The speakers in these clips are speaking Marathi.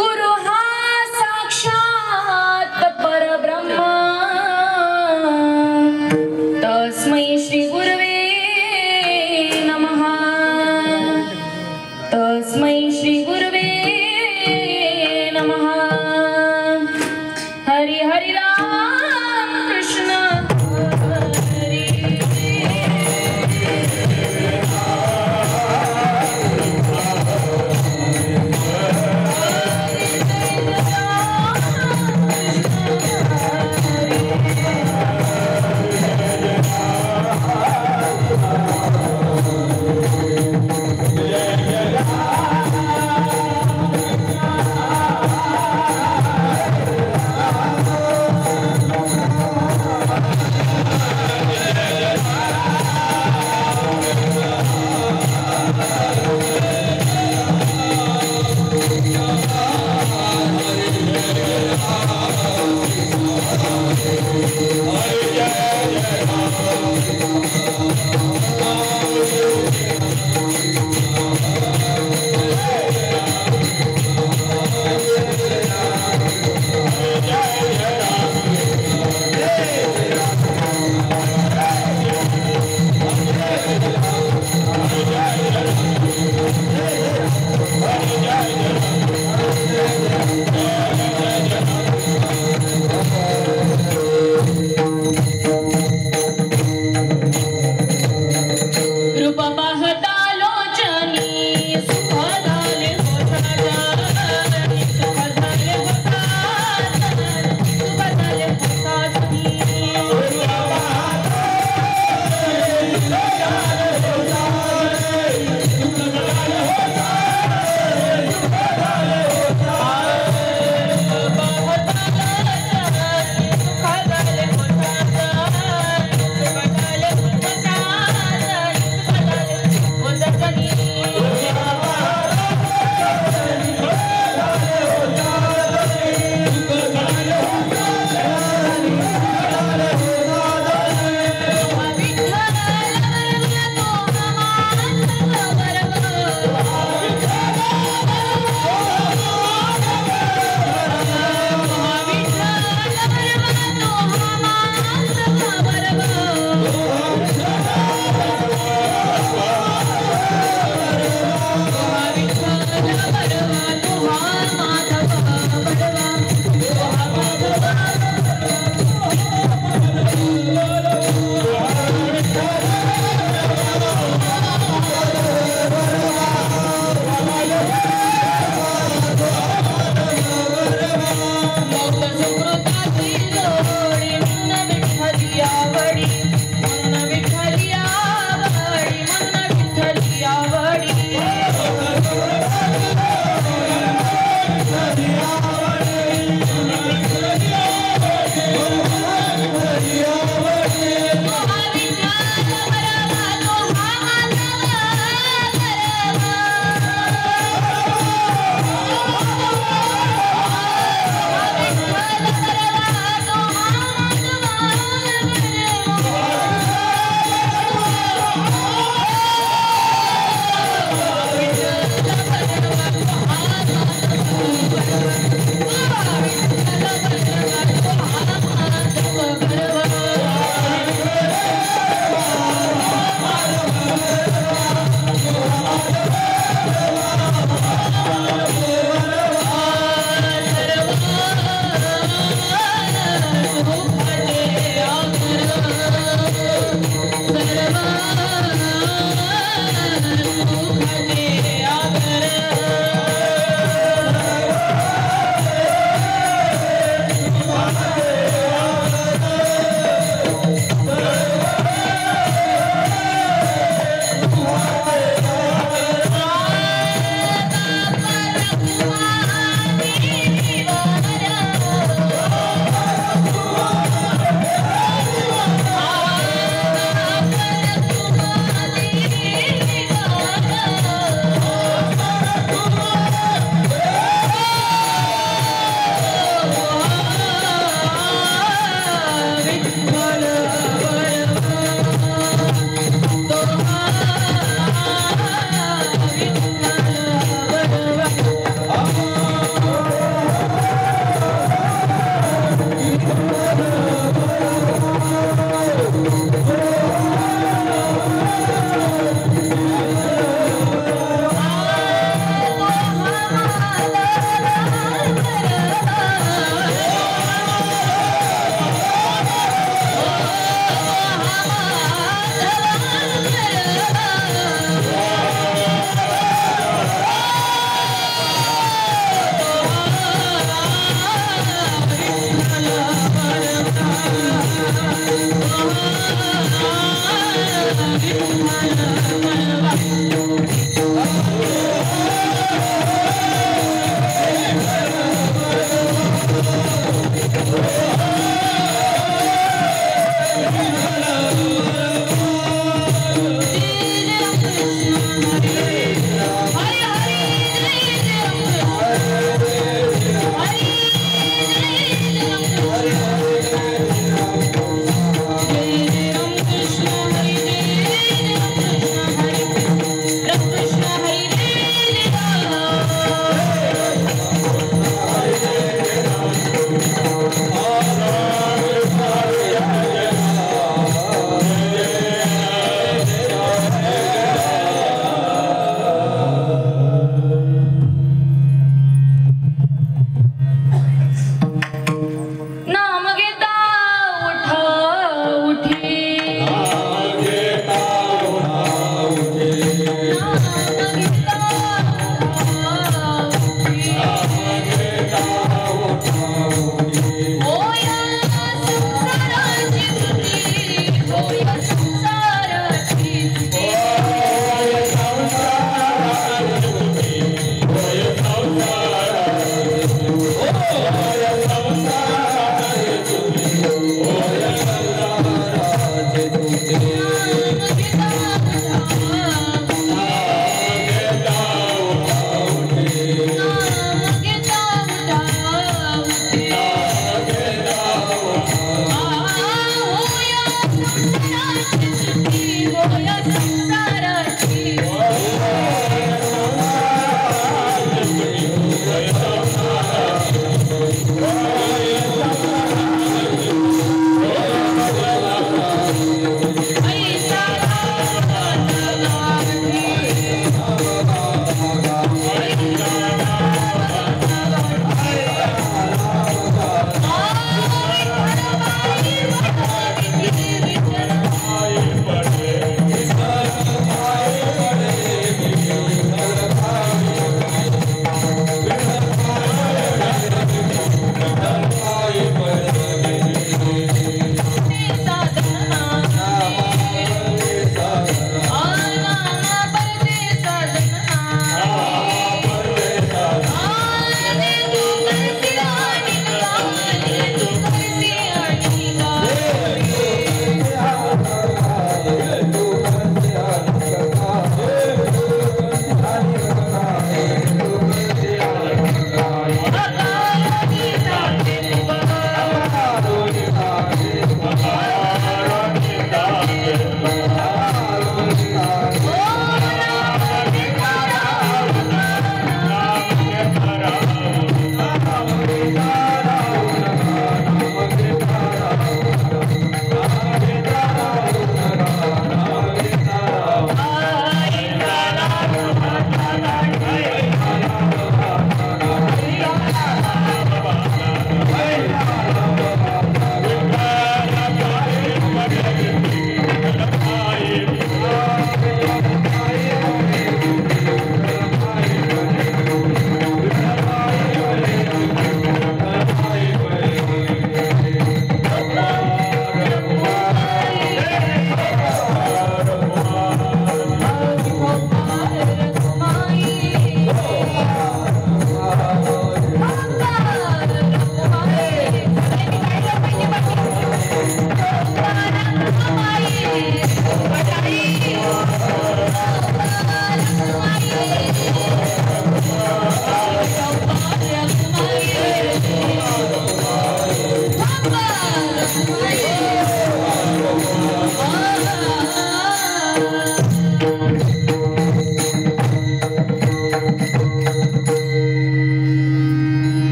गुरु हा साक्षात परब्रह्म हरि राम कृष्ण हरि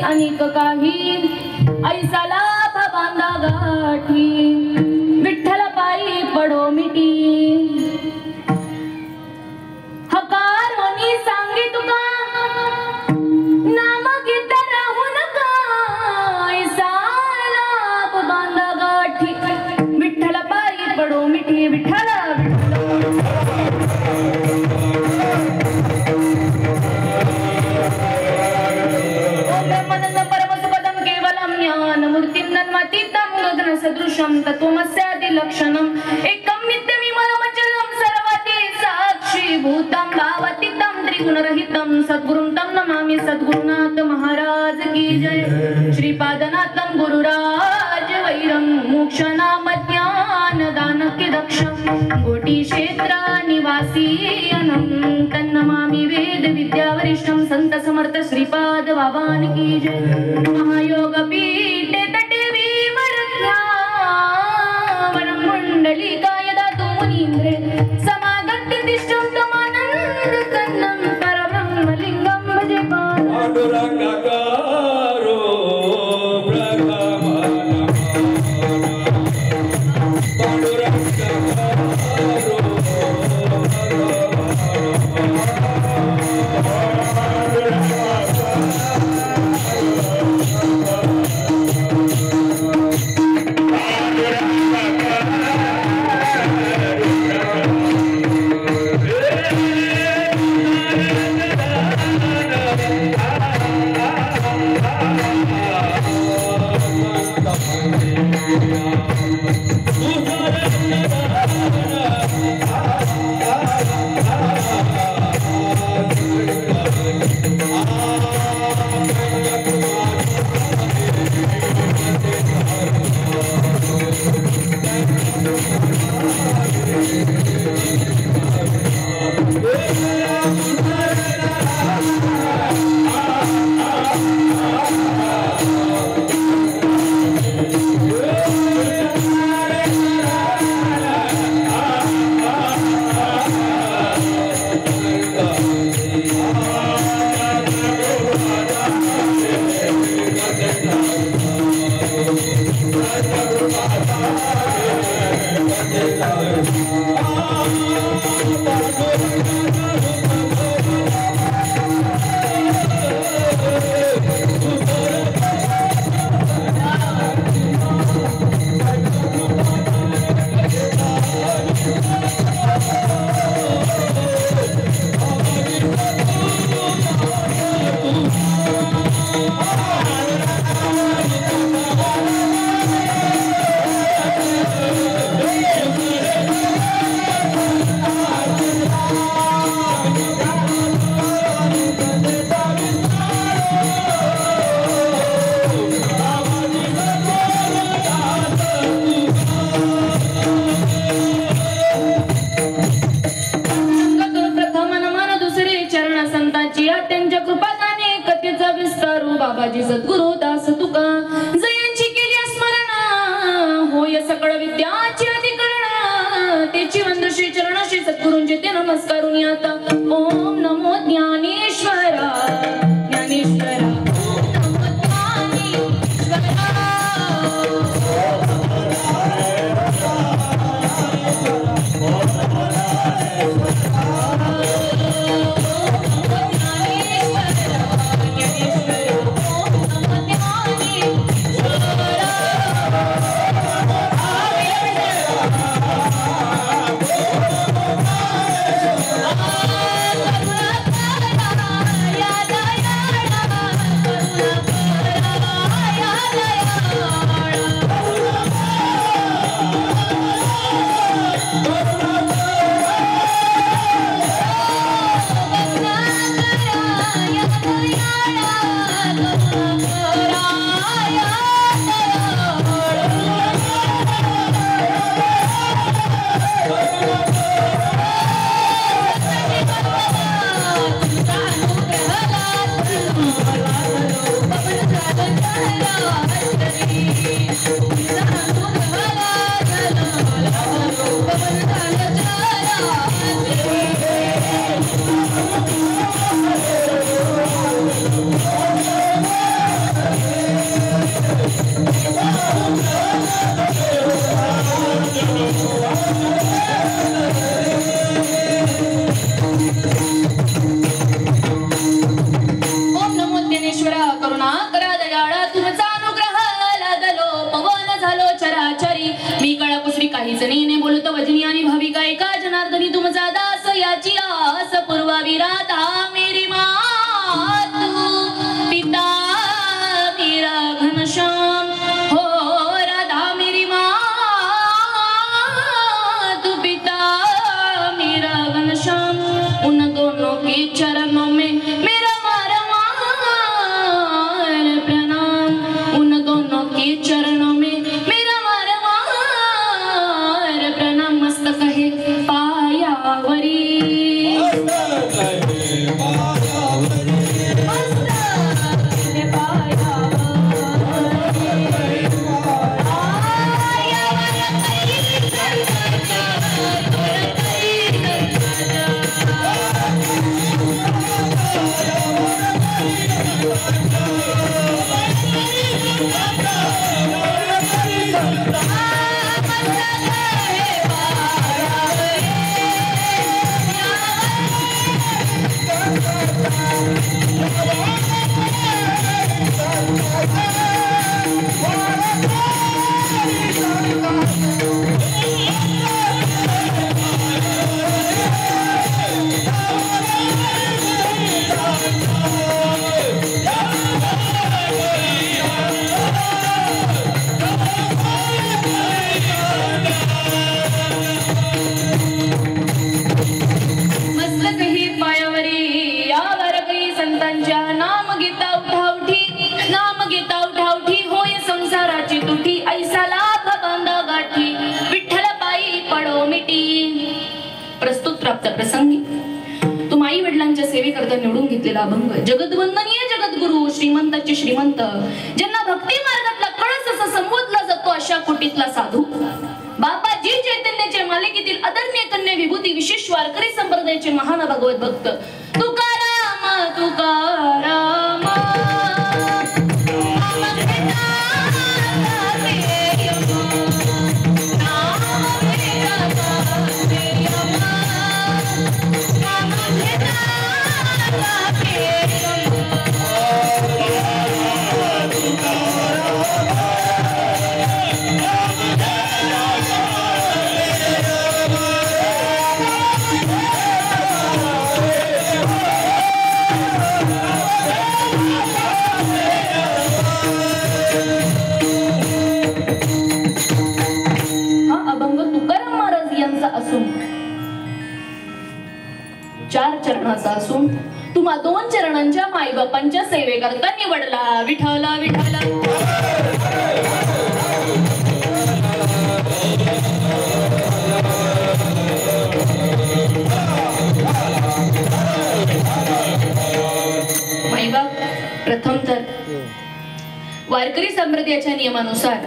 अनेक काही ऐसा लाभ बांधा गाठी विठ्ठल पायी पडो मिटी हकारोनी सांगी तुका नाम घेत राहू नका ऐसा लाभ बांधा गाठी विठ्ठल पायी पडो मिटी विठ्ठल सदृशं तत्वमस्यादि लक्षणम् एकं नित्यमिमलमचलं सर्वति साक्षी भूतं भावतीतं त्रिगुणरहितं सद्गुरुं तं नमामि सद्गुरुनाथ महाराज की जय श्रीपादनाथं गुरुराज वैरं मोक्षनाम ज्ञान दानक्य दक्षं कोटि क्षेत्र निवासी अनं तन्नमामि वेद विद्या वरिष्ठं संत समर्थ श्रीपाद बाबान की जय महायोग पीठे तटे मंडलिकाय दातु मुनीन्द्रे समागत्य तिष्ठं तमानंद कन्नं परब्रह्मलिंगं भजे पांडुरंगाकारो बाबाजी सद्गुरु दास तुका जयांची केली स्मरण होय सकळ विद्याची अधिकरण तेची वंद श्री चरणाशी सद्गुरूंचे ते नमस्कारून आता ओम नमो ज्ञानेश्वरा ज्ञानेश्वरा किंचनेने बोलत वजनी आणि भाविका एका जनार्दनी तुमचा दास याची आस पूर्वावी राधा मेरी मातु पिता मेरा घनश्याम हो राधा मेरी मातु पिता मेरा घनश्याम उन दोनों के चरणों में मेरा मारवार प्रणाम उन दोनों के चरणों में मेरा मारवार प्रणाम मस्तक है पायावरी प्रसंगी तुम आई वडिलांच्या सेवेकरता निवडून घेतलेला अभंग जगद्वंदनीय जगद्गुरु श्रीमंताचे श्रीमंत ज्यांना भक्ती मार्गातला कळस असा संबोधला जातो अशा कोटीतला साधू बाबाजी चैतन्याच्या मालिकेतील आदरणीय कन्या विभूती विशेष वारकरी संप्रदायाचे महान भगवत भक्त तुकाराम तुकाराम चार चरणाचा असून तुम्हा दोन चरणांच्या माईबापांच्या सेवेकरता निवडला विठ्ठल विठ्ठल माईबाप प्रथम तर वारकरी संप्रदायाच्या नियमानुसार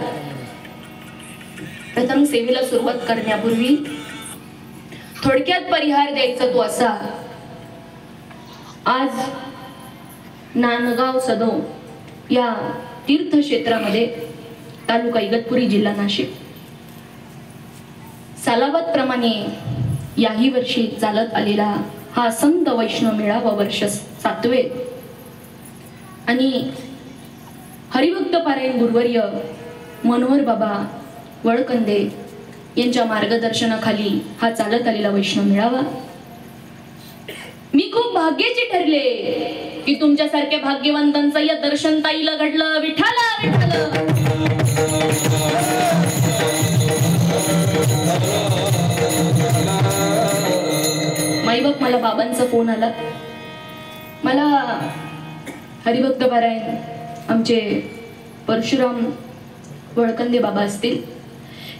प्रथम सेवेला सुरुवात करण्यापूर्वी थोडक्यात परिहार द्यायचा तो असा आज नांदगाव सदो या तीर्थक्षेत्रामध्ये तालुका इगतपुरी जिल्हा नाशिक सालाबाद प्रमाणे याही वर्षी चालत आलेला हा संत वैष्णव मेळावा वर्ष 7वे आणि हरिभक्त पारायण गुरुवर्य मनोहर बाबा वळकंदे यांच्या मार्गदर्शनाखाली हा चालत आलेला वैष्णव मेळावा मी खूप भाग्याची ठरले की तुमच्यासारख्या भाग्यवंतांचं या दर्शन ताईला घडलं विठ्ठला विठ्ठल माईबाप मला बाबांचा फोन आला मला हरिभक्त पारायण आमचे परशुराम वळकंदे बाबा असतील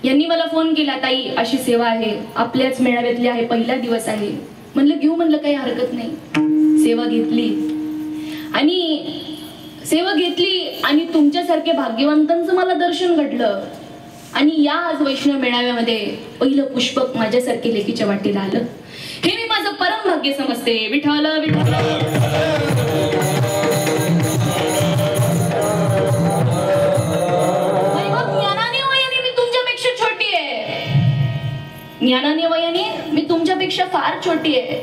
यांनी मला फोन केला ताई अशी सेवा आहे आपल्याच मेळाव्यातली आहे पहिला दिवस आहे म्हणलं घेऊ म्हणलं काही हरकत नाही सेवा घेतली आणि तुमच्यासारख्या भाग्यवंतांचं मला दर्शन घडलं आणि या आज वैष्णव मेळाव्यामध्ये पहिलं पुष्पक माझ्यासारखे लेकीच्या वाटेला आलं हे मी माझं परम भाग्य समजते विठ्ठल विठ्ठल ज्ञानाने वयाने मी तुमच्यापेक्षा फार छोटी आहे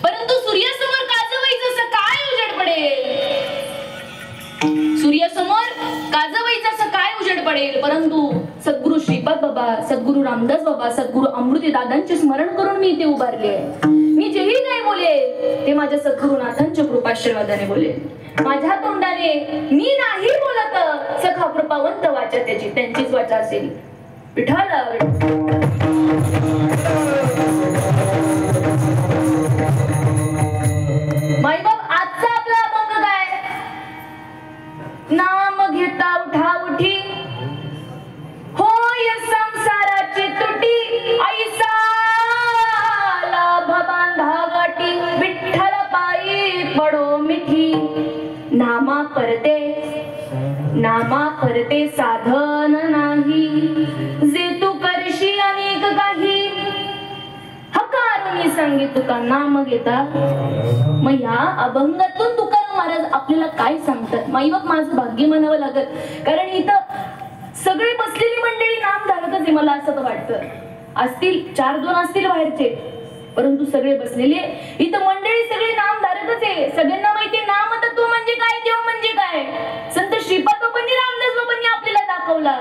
परंतु सूर्यासमोर काजवायचं असं काय उजेड पडेल सूर्यासमोर काजवायचं असं काय उजेड पडेल परंतु सद्गुरु श्रीपाद बाबा, सद्गुरु रामदास बाबा, सद्गुरु अमृती दादांचे स्मरण करून मी इथे उभारले आहे. मी जेही काही बोले ते माझ्या सद्गुरुनाथांच्या कृपाशीर्वादाने बोले. माझ्या तोंडाने मी नाही बोलत, सखा कृपावंत वाचा त्याची, त्यांचीच वाचा असेल. विठ्ठल माईबाप आजचा आपला अभंग काय? नाम घेता उठा उठी, होय संसाराची तुटी, ऐसा लाभ बांधा गाठी, विठ्ठल पायी पडो मिठी. नामा करते साधन नाही, जे तू करशी अनेक काही, हकारुनी सांगी तुका नाम घेता. मग या अभंगातून तुकाराम महाराज आपल्याला काय सांगतात? माईबाप माझं भाग्य म्हणावं लागत, कारण इथं सगळी बसलेली मंडळी नामधारकच आहे. मला असं वाटतं असतील 4-2 असतील बाहेरचे, परंतु सगळे बसलेले इथं मंडळी सगळी नामधारकच आहे. सगळ्यांना माहिती नाम तत्व म्हणजे काय, देव म्हणजे काय. संत श्रीपाद बाबांनी, रामदास बाबांनी आपल्याला दाखवला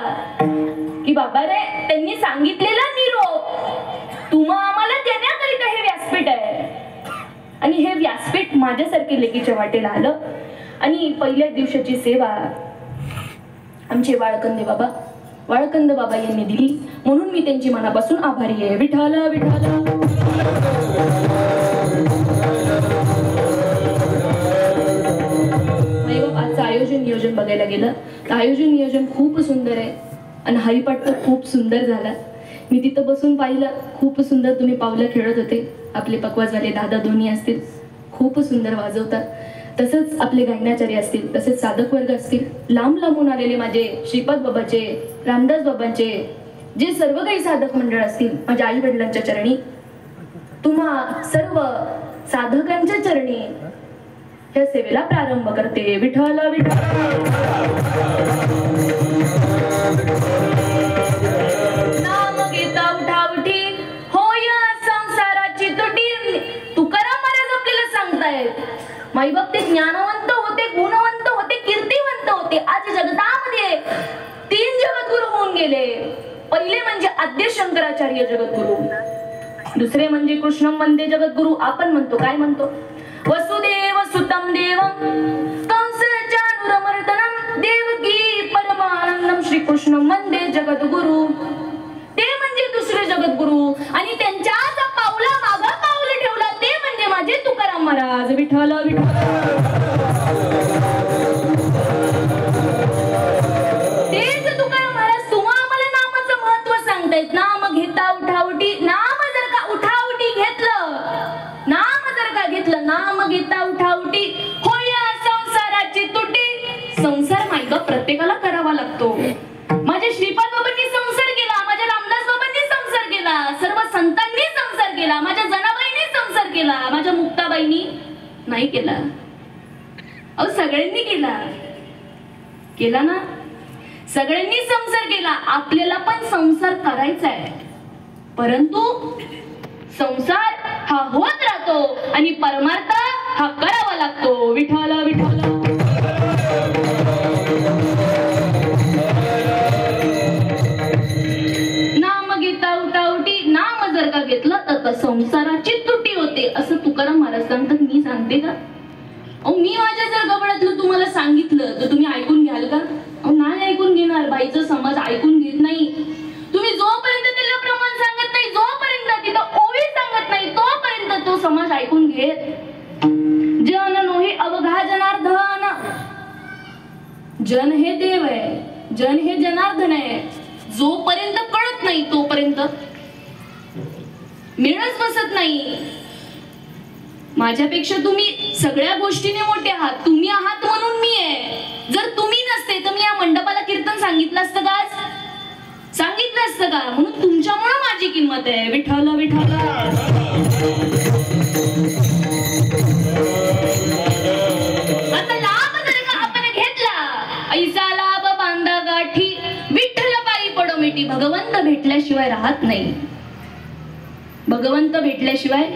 की बाबा रे, त्यांनी सांगितलेला निरोप तुम्हा आम्हाला देण्याकरिता हे व्यासपीठ आहे. आणि हे व्यासपीठ माझ्यासारखे लेकीच्या वाटेला आलं. आणि पहिल्या दिवसाची सेवा आमचे वाळकंदे बाबा यांनी दिली, म्हणून मी त्यांची मनापासून आभारी आहे. विठ्ठल विठ्ठल. आजचं आयोजन नियोजन बघायला गेलं तर आयोजन नियोजन खूप सुंदर आहे आणि हरिपाठ तर खूप सुंदर झाला. मी तिथं बसून पाहिलं, खूप सुंदर तुम्ही पावलं खेळत होते. आपले पकवाजवाले दादा दोन्ही असतील, खूप सुंदर वाजवतात. तसंच आपले गायनाचार्य असतील, तसेच साधक वर्ग असतील, लांब लांबून आलेले माझे श्रीपाद बाबाचे, रामदास बाबांचे जे सर्व काही साधक मंडळ असतील, माझ्या आई वडिलांच्या चरणी, तुम्हा सर्व साधकांच्या चरणी या सेवेला प्रारंभ करते. विठ्ठल विठ्ठल. नाम घेता उठा उठी, होय संसाराची तुटी. तुकाराम महाराज आपल्याला सांगतायत माईबाप ते ज्ञानवंत होते, गुणवंत होते, कीर्तिवंत होते. आज जगतामध्ये 3 जगद्गुरु होऊन गेले. पहिले म्हणजे आद्य शंकराचार्य जगद्गुरु, दुसरे म्हणजे कृष्णम वंदे जगद्गुरु. आपण म्हणतो काय म्हणतो? वसुदेव सुतम देवम कंस चाणूरमर्दनम देवकी परमानंदम श्रीकृष्णम वंदे जगद्गुरु. ते म्हणजे दुसरे जगद्गुरु. आणि त्यांच्याच पावला मागे पाऊल ठेवला ते म्हणजे माझे तुकाराम महाराज. विठ्ठल विठ्ठल. तेच तुकाराम महाराज तुम्हा आम्हाला नामाचं महत्व सांगतायत. नाम घेता उठाउटी. नाम जर का उठाउटी घेतलं, नाम जर का घेतलं, नाम घेता उठाउटी, होय संसाराची तुटी. संसार माईबाप प्रत्येकाला करावा लागतो. माझ्या श्रीपाद बाबांनी संसार केला, माझ्या रामदास बाबांनी संसार केला, सर्व संतांनी संसार केला, माझ्या जनाबाईंनी संसार केला, माझ्या मुक्ताबाईंनी नाही केला. अहो सगळ्यांनी केला ना. सगळ्यांनी संसार केला. आपल्याला पण संसार करायचा आहे, परंतु संसार हा होत राहतो आणि परमार्थ हा करावा लागतो. विठ्ठल विठ्ठल. नाम घेता उठाउटी. नाम जर का घेतलं तर संसाराची तुटी होते, असं तुकाराम महाराज सांगतात. मी सांगते का? अहो मी माझ्या जर गबळातलं तुम्हाला सांगितलं तर तुम्ही ऐकून घ्याल का? अहो नाही ऐकून घेणार. बाईचं समाज ऐकून घेत नाही. तुम्ही जोपर्यंत त्याला प्रमाण सांगत नाही, जोपर्यंत तिथं ओवी सांगत नाही, तोपर्यंत तो समाज ऐकून घेत. जन नोहे अवघा जनार्दन. जन हे देव आहे, जन हे जनार्दन आहे. जोपर्यंत कळत नाही तोपर्यंत मिळच बसत नाही. माझ्यापेक्षा तुम्ही सगळ्या गोष्टीने मोठे आहात. तुम्ही आहात म्हणून मी आहे. जर तुम्ही नसते तर मी या मंडपाला कीर्तन सांगितलं असतं का? सांगितलं असतं का? म्हणून तुमच्यामुळे माझी किंमत आहे. विठ्ठल विठ्ठल. आता लाभ जर का आपण घेतला, ऐसा लाभ बांधा गाठी, विठ्ठल पायी पडो मिठी. भगवंत भेटल्याशिवाय राहत नाही. भगवंत भेटल्याशिवाय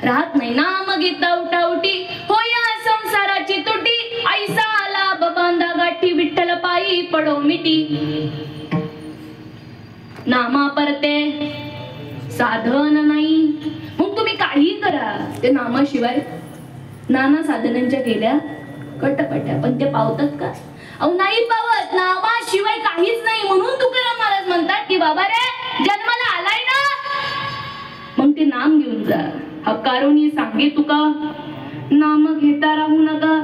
राहत नाही. नाम घेता उठाउटी, होया संसाराची तुटी, ऐसा लाभ बांधा गाठी, विठ्ठल पायी पडो मिठी. नामा परते साधन नाही. मग तुम्ही काही करा, ते नामाशिवाय नाना साधनांच्या केल्या कटपट्या, पण ते पावतात का? अहो नाही पावत. नामाशिवाय काहीच नाही. म्हणून तुकाराम महाराज म्हणतात की बाबा रे जन्माला आलाय ना, मग ते नाम घेऊन जा. हकारुनी सांगे तुका नाम घेता राहू नका.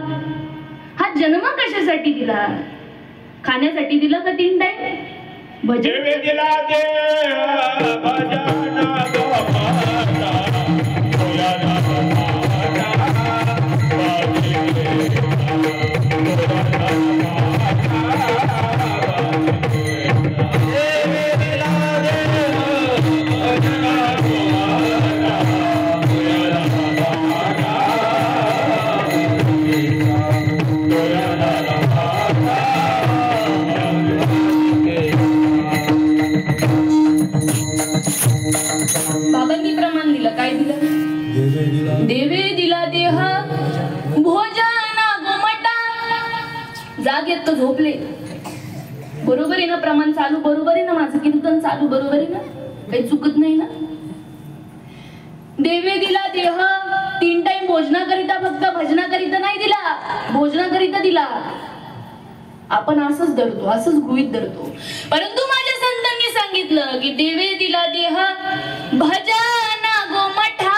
हा जन्म कशासाठी दिला? खाण्यासाठी दिला का 3 टाइम? भजन दिला दे भजना गोपाला होया बाबांनी प्रमाण दिलं. काय दिलं? देवे दिला देह भोजना गोमटा. जागेत तर झोपले. बरोबर आहे ना? प्रमाण चालू बरोबर आहे ना? माझं कीर्तन चालू बरोबर आहे ना? काही चुकत नाही ना? देवे दिला देह 3 टाइम भोजनाकरिता, फक्त भजनाकरिता नाही दिला, भोजनाकरिता दिला. आपण असंच धरतो, असंच गृहीत धरतो. परंतु माझ्या संतांनी सांगितलं की देवे दिला देह भजना गोमठा,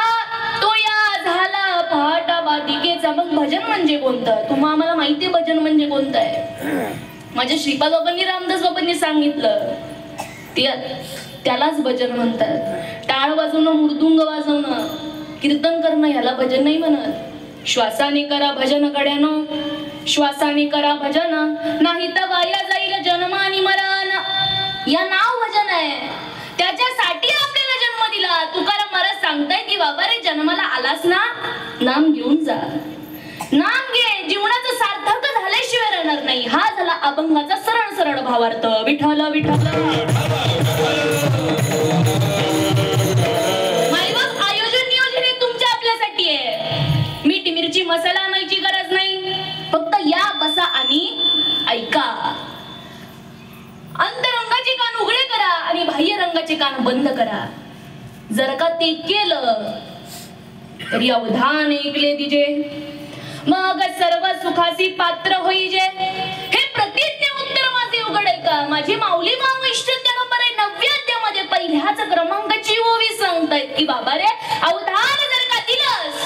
तो या झाला पहाटा बाधिकेचा. मग भजन म्हणजे कोणतं? तुम्हाला आम्हाला माहिती आहे भजन म्हणजे कोणतं आहे. माझ्या श्रीपाद बाबांनी, रामदास बाबांनी सांगितलं त्यालाच भजन म्हणतात. टाळ वाजवणं, मृदुंग वाजवणं, कीर्तन करणं ह्याला भजन नाही म्हणत. श्वासाने करा भजन कड्यानं, श्वासाने करा भजन, नाही तर वाया जाईल जन्म आणि मरण. या नाव भजन आहे. त्याच्यासाठी आपल्याला जन्म दिला. तुकाराम महाराज सांगताय की बाबा रे जन्माला आलास ना, नाम घेऊन जा. नाम घे. जीवनाचं सार्थक झाल्याशिवाय राहणार नाही. हा झाला अभंगाचा सरळ सरळ भावार्थ. विठ्ठल विठ्ठल. माईबाप आयोजन नियोजन हे तुमच्या आपल्यासाठी आहे. मीठ मिरची मसाला आणायची गरज नाही. फक्त या बसा आणि ऐका. अंतरंगाचे कान उघडे करा आणि बाह्य रंगाचे कान बंद करा. जर का ते केलं तरी अवधान ऐकले दिजे, मग सर्व सुखासी पात्र होईजे. हे प्रतिज्ञा उत्तर माझे उघड ऐका. माझी माऊली महावैष्णव नंबर 90 मध्ये पहिल्याच क्रमांकाची ओवी सांगतायत की बाबा रे अवधान जर का दिलंस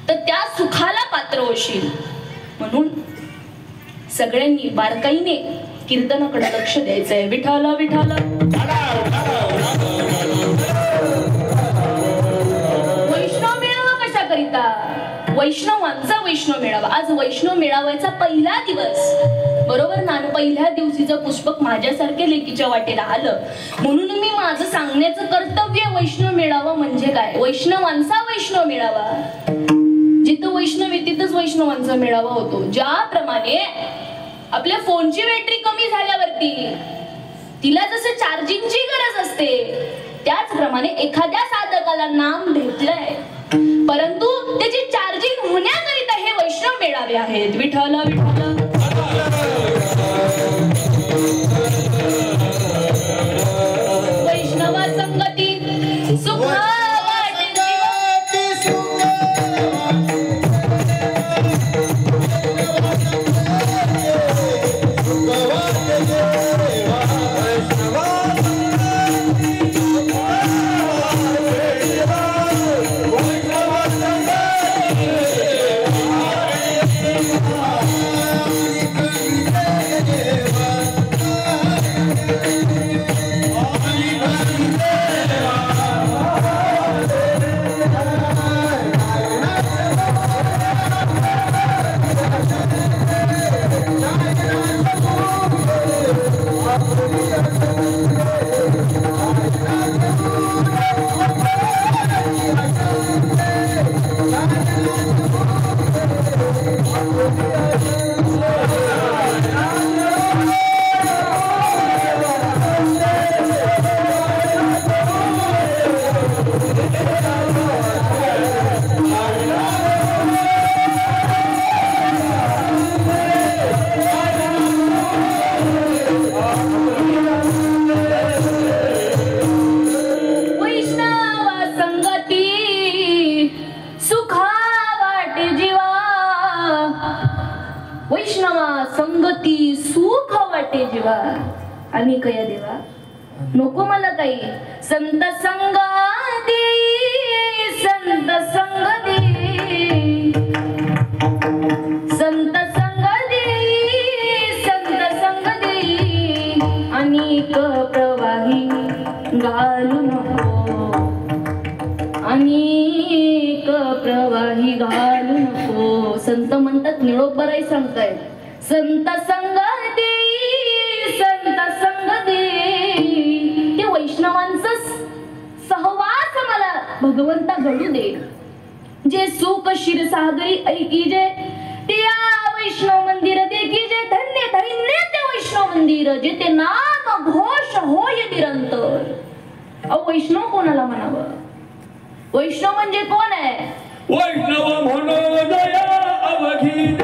तर त्या सुखाला पात्र होशील. म्हणून सगळ्यांनी बारकाईने कीर्तनाकडे लक्ष द्यायचंय. विठ्ठल विठ्ठल. वैष्णव मेळावा कशा करिता? वैष्णवांचा वैष्णव मेळावा. आज वैष्णव मेळाव्याचा पहिला दिवस, बरोबर ना? पहिल्या दिवशीचं पुष्पक माझ्यासारख्या लेकीच्या वाटेला आलं. म्हणून मी माझं सांगण्याचं कर्तव्य, वैष्णव मेळावा म्हणजे काय? वैष्णवांचा वैष्णव मेळावा. जिथं वैष्णव आहे तिथंच वैष्णवांचा मेळावा होतो. ज्याप्रमाणे आपल्या फोनची बॅटरी कमी झाल्यावरती तिला जसं चार्जिंगची गरज असते, त्याचप्रमाणे एखाद्या साधकाला नाम भेटलंय परंतु त्याची चार्जिंग होण्याकरिता हे वैष्णव मेळावे आहेत. विठ्ठल विठ्ठल. वैष्णव संगती सुख वैष्णवा संगती सुख वाटे जीवा. आणि कया देवा नको मला काही. संत संग दे, संत संग दे, संत संग दे, संत संग दे. अनेक प्रवाही घालू नको, अनेक प्रवाही घालू नको. संत म्हणतात निरोप बराई सांगताय. संत संग दे, संत संग दे. ते वैष्णवांचं सहवास मला भगवंता घडू दे. जे सुख क्षीरसागरी ऐकी जे, ते वैष्णव मंदिर देखी जे. धन्य धन्य ते वैष्णव मंदिर, जे ते नाम घोष होय निरंतर. वैष्णव कोणाला म्हणावं? वैष्णव म्हणजे कोण आहे? वैष्णव म्हणो दया अवघी.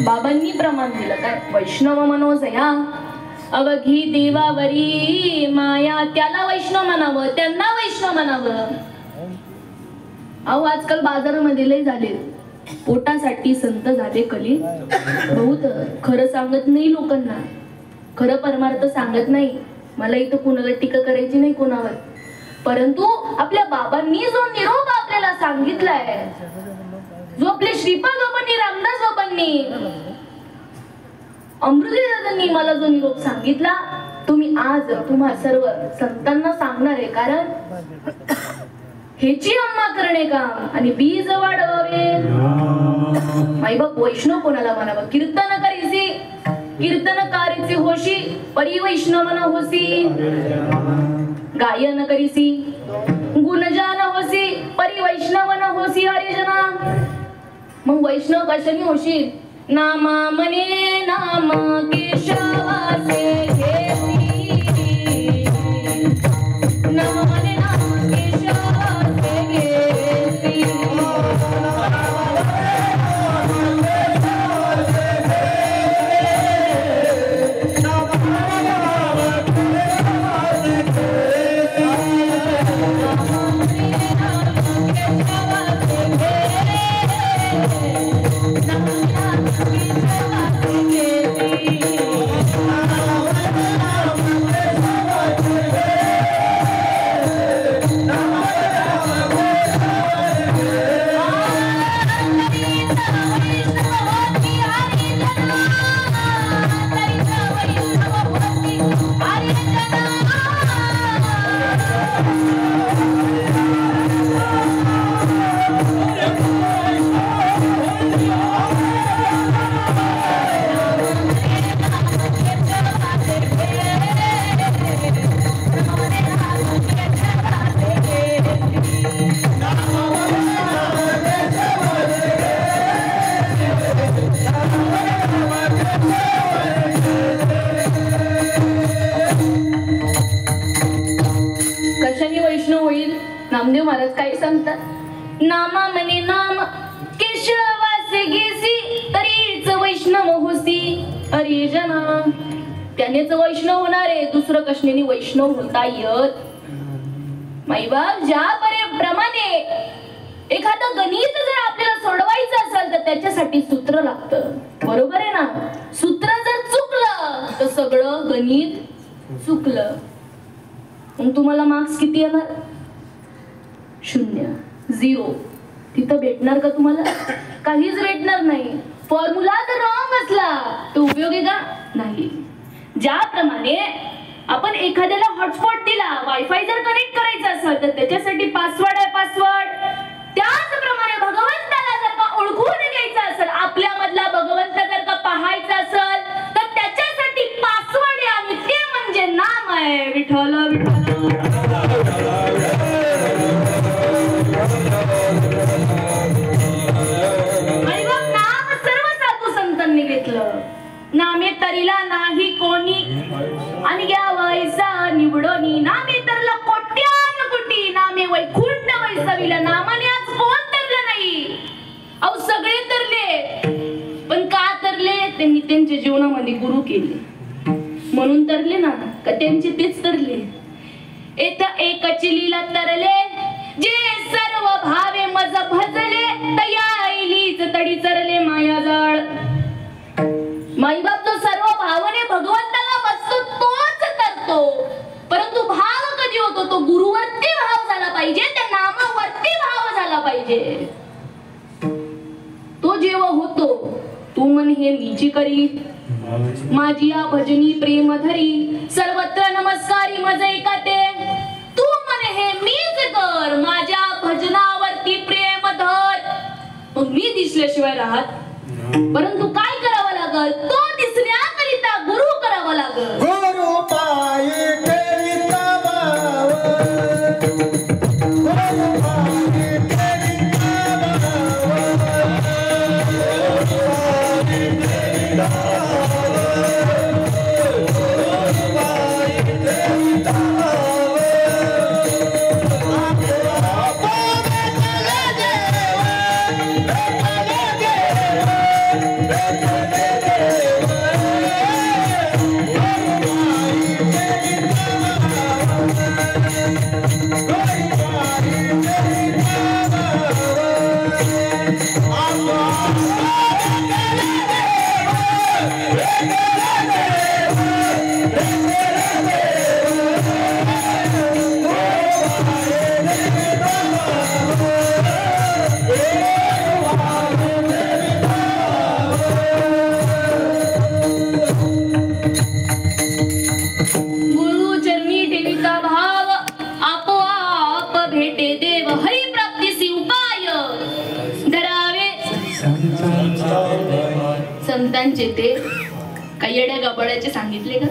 बाबांनी प्रमाण दिलं काय? वैष्णव मनोजया अवघी देवावरी माया. त्याला वैष्णव म्हणावं, त्यांना वैष्णव म्हणावं. अहो आजकाल बाजारामध्ये लय झाले पोटासाठी संत झाले कली. बहुत खरं सांगत नाही लोकांना, खरं परमार्थ सांगत नाही. मला इथं कुणाला टीका करायची नाही कोणावर, परंतु आपल्या बाबांनी जो निरोप आपल्याला सांगितलाय, जो आपले श्रीपाद बाबांनी, रामदास बाबांनी, अमृतदादांनी मला जो निरोप सांगितला, तुम्ही आज तुम्हा सर्व संतांना सांगणार आहे. कारण हेची अम्मा करणे काम आणि बीज वाढवावे. माईबाप वैष्णव कोणाला म्हणावं? कीर्तन करीसी, कीर्तनकारीची होशी परी वैष्णवन होसी. गायन करीसी गुणजान होसी परी वैष्णवन होसी हरिजना. मग वैष्णव कशाने होशील? नामा मने नाम केशवासे घेसी, नामा मने नाम केशवासे घेसी. नामदेव महाराज काय सांगतात? नामा मने नाम केशवासे घेसी तरीच वैष्णव होसी हरिजना. त्यानेच वैष्णव होणार आहे, दुसरं कशाने वैष्णव होता येत? माईबाप ज्या प्रमाणे एखादं गणित जर आपल्याला सोडवायचं असेल तर त्याच्यासाठी सूत्र लागतं, बरोबर आहे ना? सूत्र जर चुकलं तर सगळं गणित चुकलं. मग तुम्हाला मार्क्स किती येणार? 0, 0. तिथं भेटणार का तुम्हाला? काहीच भेटणार नाही. फॉर्म्युला जर रॉंग असला तर उपयोग आहे का? नाही. ज्याप्रमाणे आपण एखाद्याला हॉटस्पॉट दिला, वायफाय जर कनेक्ट करायचं असेल तर त्याच्यासाठी पासवर्ड आहे, पासवर्ड. त्याचप्रमाणे भगवंताला जर का ओळखून घ्यायचं असेल, आपल्यामधला भगवंत जर का पाहायचा असेल तर त्याच्यासाठी पासवर्ड आहे आणि ते म्हणजे नाम आहे विठ्ठल विठ्ठल. आणि मग नाम सर्व साधू संतांनी घेतलं. नामे तरीला नाही कोणी आणि या वैसा निवडोनी, नामे तरला कोट्यान कोटी, नामे वैकुंठ वैसविला, नामाने आज कोण तरलं नाही. अहो सगळे तरले, पण का तरले? त्यांनी त्यांच्या जीवनामध्ये गुरु केले म्हणून तरले ना, का त्यांचे तेच तरले. येथ एकची लीला तरले, जे सर्व भावे मज भजले, तयाईलीच तडी चरले माया जाळ. माईबाप जो सर्व भावाने भगवंताला बसतो तोच करतो, परंतु भाव कधी होतो? तो गुरुवरती भाव झाला पाहिजे, त्या नामावरती भाव झाला पाहिजे. तो जेव्हा होतो, तू मन हे मीची करी, माझी या भजनी प्रेम धरी, सर्वत्र नमस्कारी मज ऐकाते. तू मन हे मीच कर, माझ्या भजनावरती प्रेम धर. मग मी दिसल्याशिवाय राहत, परंतु काय करावं लागल? तो दिसण्याकरिता गुरु करावा लागल. गुरु पायी करिता भाव, गुरु पायी करिता संतांचे ते काही येड्या गबाळ्याचे सांगितले का?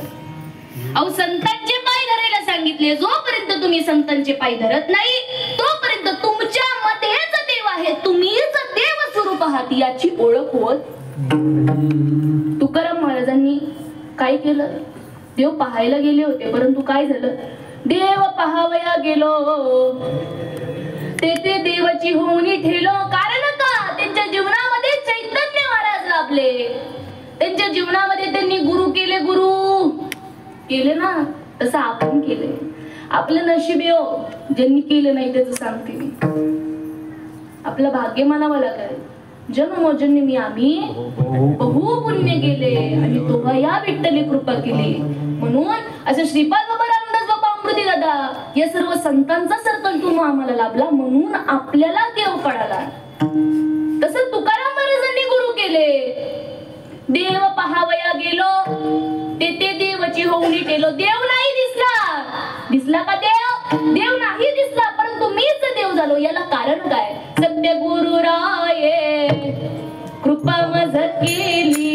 अहो संतांचे पाय धरायला सांगितले. जोपर्यंत तुम्ही संतांचे पाय धरत नाही तोपर्यंत तुमच्या मध्येच देव आहे, तुम्हीच देव स्वरूप आहात याची ओळख होत. तुकाराम महाराजांनी काय केलं? देव पाहायला गेले होते, परंतु काय झालं? देव पाहावया गेलो ते देवाची होऊनी ठेलो. कारण का? त्यांच्या जीवनामध्ये चैतन्य महाराज लाभले, त्यांच्या जीवनामध्ये त्यांनी गुरु केले. गुरु केले ना, तसं आपण केले. आपलं नशीब हो, ज्यांनी केलं नाही त्याचं सांगते मी. आपलं भाग्य मानावं लागेल. जन्मोजन्मी आम्ही बहु पुण्य केले आणि तेव्हा या विठ्ठली कृपा केली. म्हणून असं श्रीपाद बाबा, रामदास बाबा, अमृती दादा या सर्व संतांचा सर्कल आम्हाला लाभला, म्हणून आपल्याला देव कळाला. तसं तुकाराम महाराजांनी गुरु केले. देव पाहावया गेलो ते देवाची होऊनी ठेलो. देव नाही दिसला. दिसला का देव? देव नाही दिसला, परंतु मीच देव झालो. याला कारण काय? सत्य गुरु राये कृपा मज केली.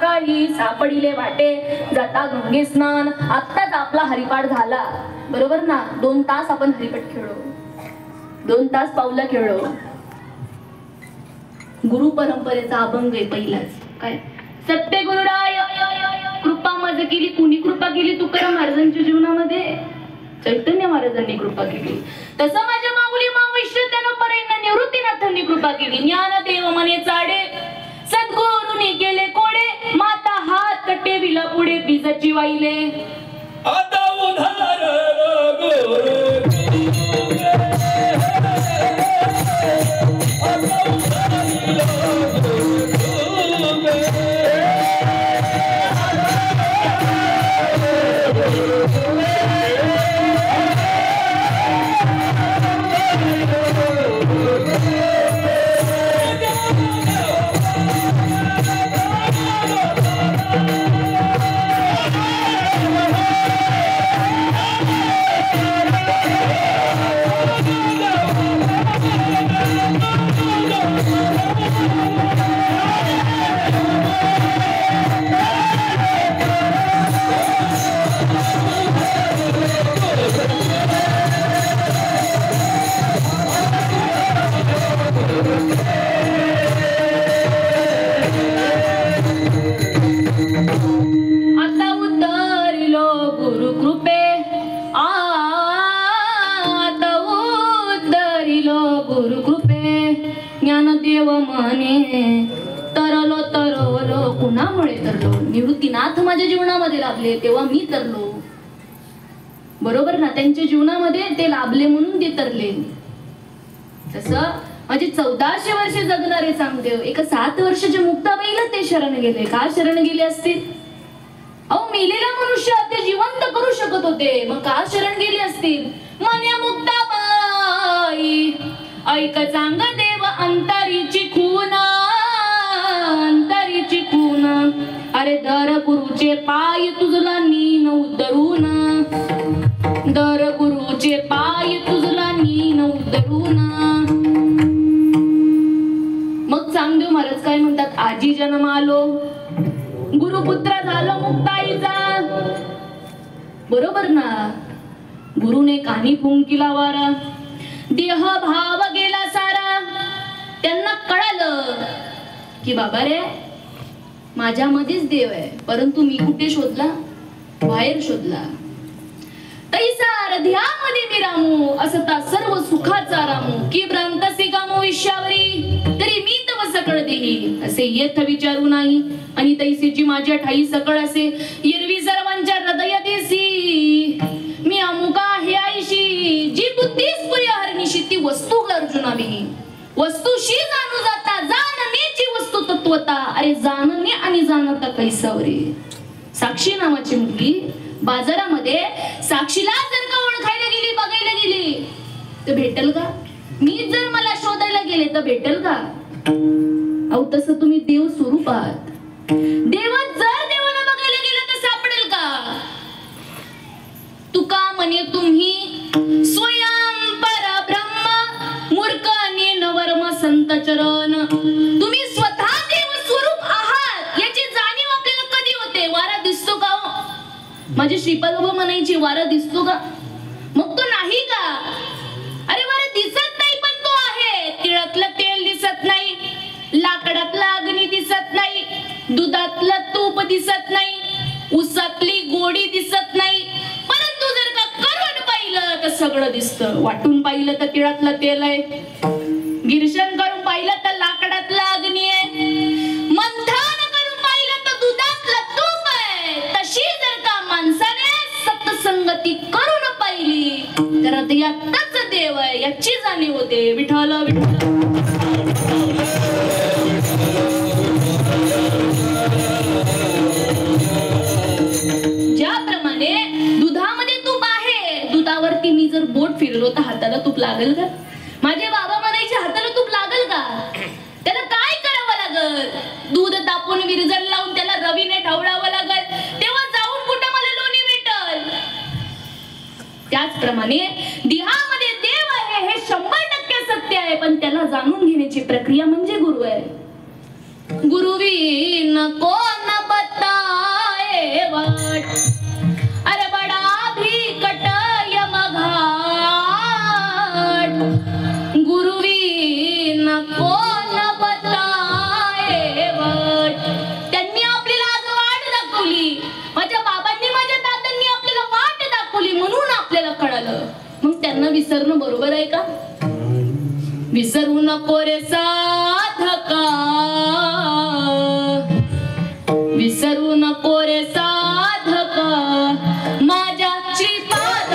काही सापडिले वाटे जाता गंगे स्नान. आत्ताच आपला हरिपाठ झाला, बरोबर ना? 2 तास आपण हरिपाठ खेळलो, 2 तास पावलं खेळलो. गुरु परंपरेचा अभंग आहे पहिलाच. काय? सत्य गुरुराय कृपा मज केली. कुणी कृपा केली? तुकाराम महाराजांच्या जीवनामध्ये. चैतन्य महाराजांनी कृपा केली. तसं माझ्या माऊली मावैश्य त्यानं परेंना निवृत्तीनाथांनी कृपा केली. ज्ञानदेव मने चाडे सद्गुरूंनी केले कोडे, माता हात टेविला पुढे बीजाची वाहिले. आता उधार गुरु निवृत्तीनाथ माझ्या जीवनामध्ये लाभले तेव्हा मी तरलो. बरोबर ना, त्यांच्या जीवनामध्ये ते लाभले म्हणून ते तरले. तसं माझे 1400 वर्ष जगणारे चांगदेव एका 7 वर्षाच्या मुक्ताबाईला ते शरण गेले. का शरण गेले असतील? अहो, मेलेला मनुष्य ते जिवंत करू शकत होते, मग का शरण गेले असतील? मन्या मुक्ताबाई ऐक चांग देव अंतरीची खून, अंतरीची खून. अरे दर गुरुचे पाय तुझला नीन उतरून, दर गुरुचे पाय तुझला नीन उतरून. मग चांगदेव महाराज काय म्हणतात? आजी जन्म आलो, गुरुपुत्र झालो मुक्ताईचा. बरोबर ना, गुरुने कानी फुंकिला वारा, देह भाव गेला सारा. त्यांना कळालं की बाबा रे, माझ्यामध्येच देव आहे, परंतु मी कुठे शोधला? बाहेर शोधला. तैसा हृदयामध्ये मी रामू, असता सर्व सुखाचा रामू. की भ्रांतसी कामो विश्यावरी, तरी मी तव सकळ देही. असे येथ विचारू नाही, आणि तैसेची माझ्या ठाई सकळ असे. एरवी सर्वांच्या हृदय देसी, मी अमुका आहे आईशी. जी बुद्धी स्फुरी हरणीशी, ती वस्तू अर्जुना मी. वस्तूशी जाणू जाता, जाणण्याची वस्तू तत्वता. अरे जाणणे आणि जाणता कैसावरे. साक्षी नावाची मुलगी बाजारामध्ये साक्षीला जर का ओळखायला गेली, बघायला गेली, तर भेटेल का? मी जर मला शोधायला गेले तर भेटेल का? अहो, तसं तुम्ही देव स्वरूप आहात. जर देवाला बघायला गेलं तर सापडेल का? तुका म्हणे तुम्ही स्वयं परब्रह्म, मूर्ख नवर्म संत चरण. तुम्ही स्वतः देव स्वरूप आहात याची जाणीव आपल्याला कधी होते? वारा दिसतो का? माझे श्रीपाद बाबा म्हणायची, वारा दिसतो का? मग तो नाही का? अरे वारा दिसत नाही, पण तो आहे. तिळातलं तेल दिसत नाही, लाकडातला अग्नी दिसत नाही, दुधातलं तूप दिसत नाही, उसातली गोडी दिसत नाही. परंतु जर का करून पाहिलं तर सगळं दिसतं. वाटून पाहिलं तर तिळातलं तेल आहे, गिरशन करून पाहिलं तर लाकडातला अग्नी आहे, मंथन करून पाहिलं तर दुधातलं तूप आहे. तशी जर का माणसाने सत्संगती करून पाहिली तर यातच देव आहे याची जाणीव होते. विठ्ठल विठ्ठल. ज्याप्रमाणे दुधामध्ये तूप आहे, दुधावरती मी जर बोट फिरलो तर हाताला तूप लागेल का? माझे बाबा म्हणायचे, हाताला तूप लागेल का? त्याला काय करावं लागल? दूध तापून विरजण लावून त्याला रवीने ढवळावं लागल, तेव्हा जाऊन कुठं मला लोणी भेटल. त्याचप्रमाणे देहामध्ये देव आहे हे 100% सत्य आहे, पण त्याला जाणून घेण्याची प्रक्रिया म्हणजे गुरु आहे. गुरुवीन कोण बताए वाट, अरे बडा भिकट यमघाट. गुरुवीन कोण बताए वाट. त्यांनी आपल्याला आज वाट दाखवली. माझ्या बाबांनी, माझ्या दादांनी आपल्याला वाट दाखवली, म्हणून आपल्याला कळालं. त्यांना विसरणं बरोबर आहे का? विसरू नको रे साधका, विसरू नको रे साधका माझ्या श्रीपाद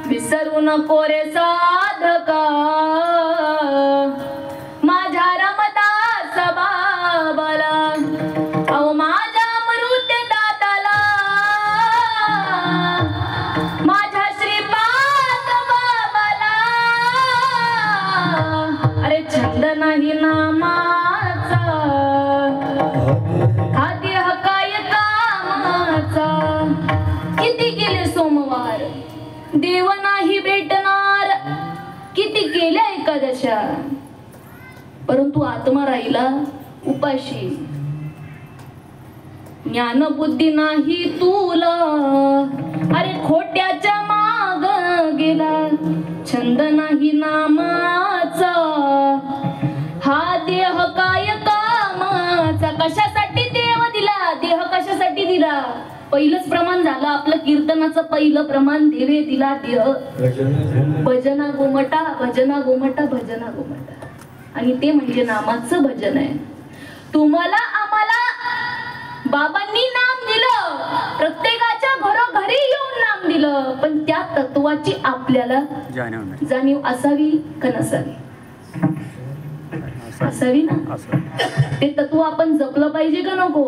विसरू नको रे साधका माझ्या रामदास बाबाला, अहो माझ्या मृत्य दाताला, माझ्या श्रीपाद बाबाला. अरे छंद नाही नामाचा, हा देह काय कामाचा. किती गेले सोमवार देव नाही भेटणार, किती केल्या एकादशा, परंतु आत्मा राहिला उपाशी. ज्ञान बुद्धी नाही तुला, अरे खोट्याच्या माग गेला. छंद नाही नामाचा, हा देह काय कामाचा. कशासाठी देव दिला, देह कशासाठी दिला? पहिलंच प्रमाण झालं आपलं कीर्तनाचं पहिलं प्रमाण, देवे दिला देह. भजना गोमटा, भजना गोमटा, भजना गोमटा. आणि ते म्हणजे नामाचं भजन आहे. तुम्हाला आम्हाला बाबांनी नाम दिलं, प्रत्येकाच्या घरोघरी येऊन नाम दिलं, पण त्या तत्वाची आपल्याला जाणीव असावी का नसावी? असावी ना. ते तत्व आपण जपलं पाहिजे का नको?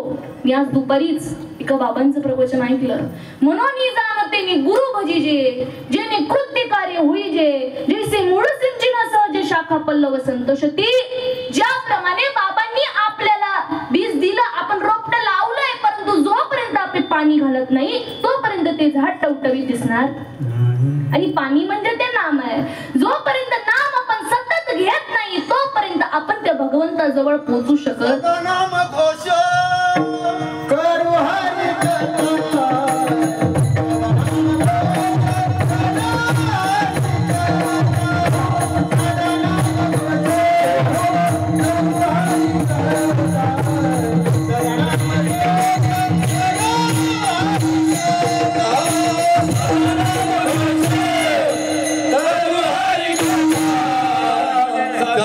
मी आज दुपारीच एका बाबांचं प्रवचन ऐकलं. म्हणून जाणते मी गुरु भजीजे, जेने कृत्य कार्य होईजे, जैसे मूळ सिंचिन सहज शाखा पल्लव संतोषती. ज्याप्रमाणे बाबांनी आपल्याला बीज दिलं, आपण रोपट लावलंय, परंतु जोपर्यंत आपण पाणी घालत नाही तोपर्यंत ते झाड टवटवीत दिसणार. आणि पाणी म्हणजे ते नाम आहे. जोपर्यंत नाम आपण सतत घेत नाही तोपर्यंत आपण त्या भगवंताजवळ पोहोचू शकत. नाम घोष करू हरी कथा.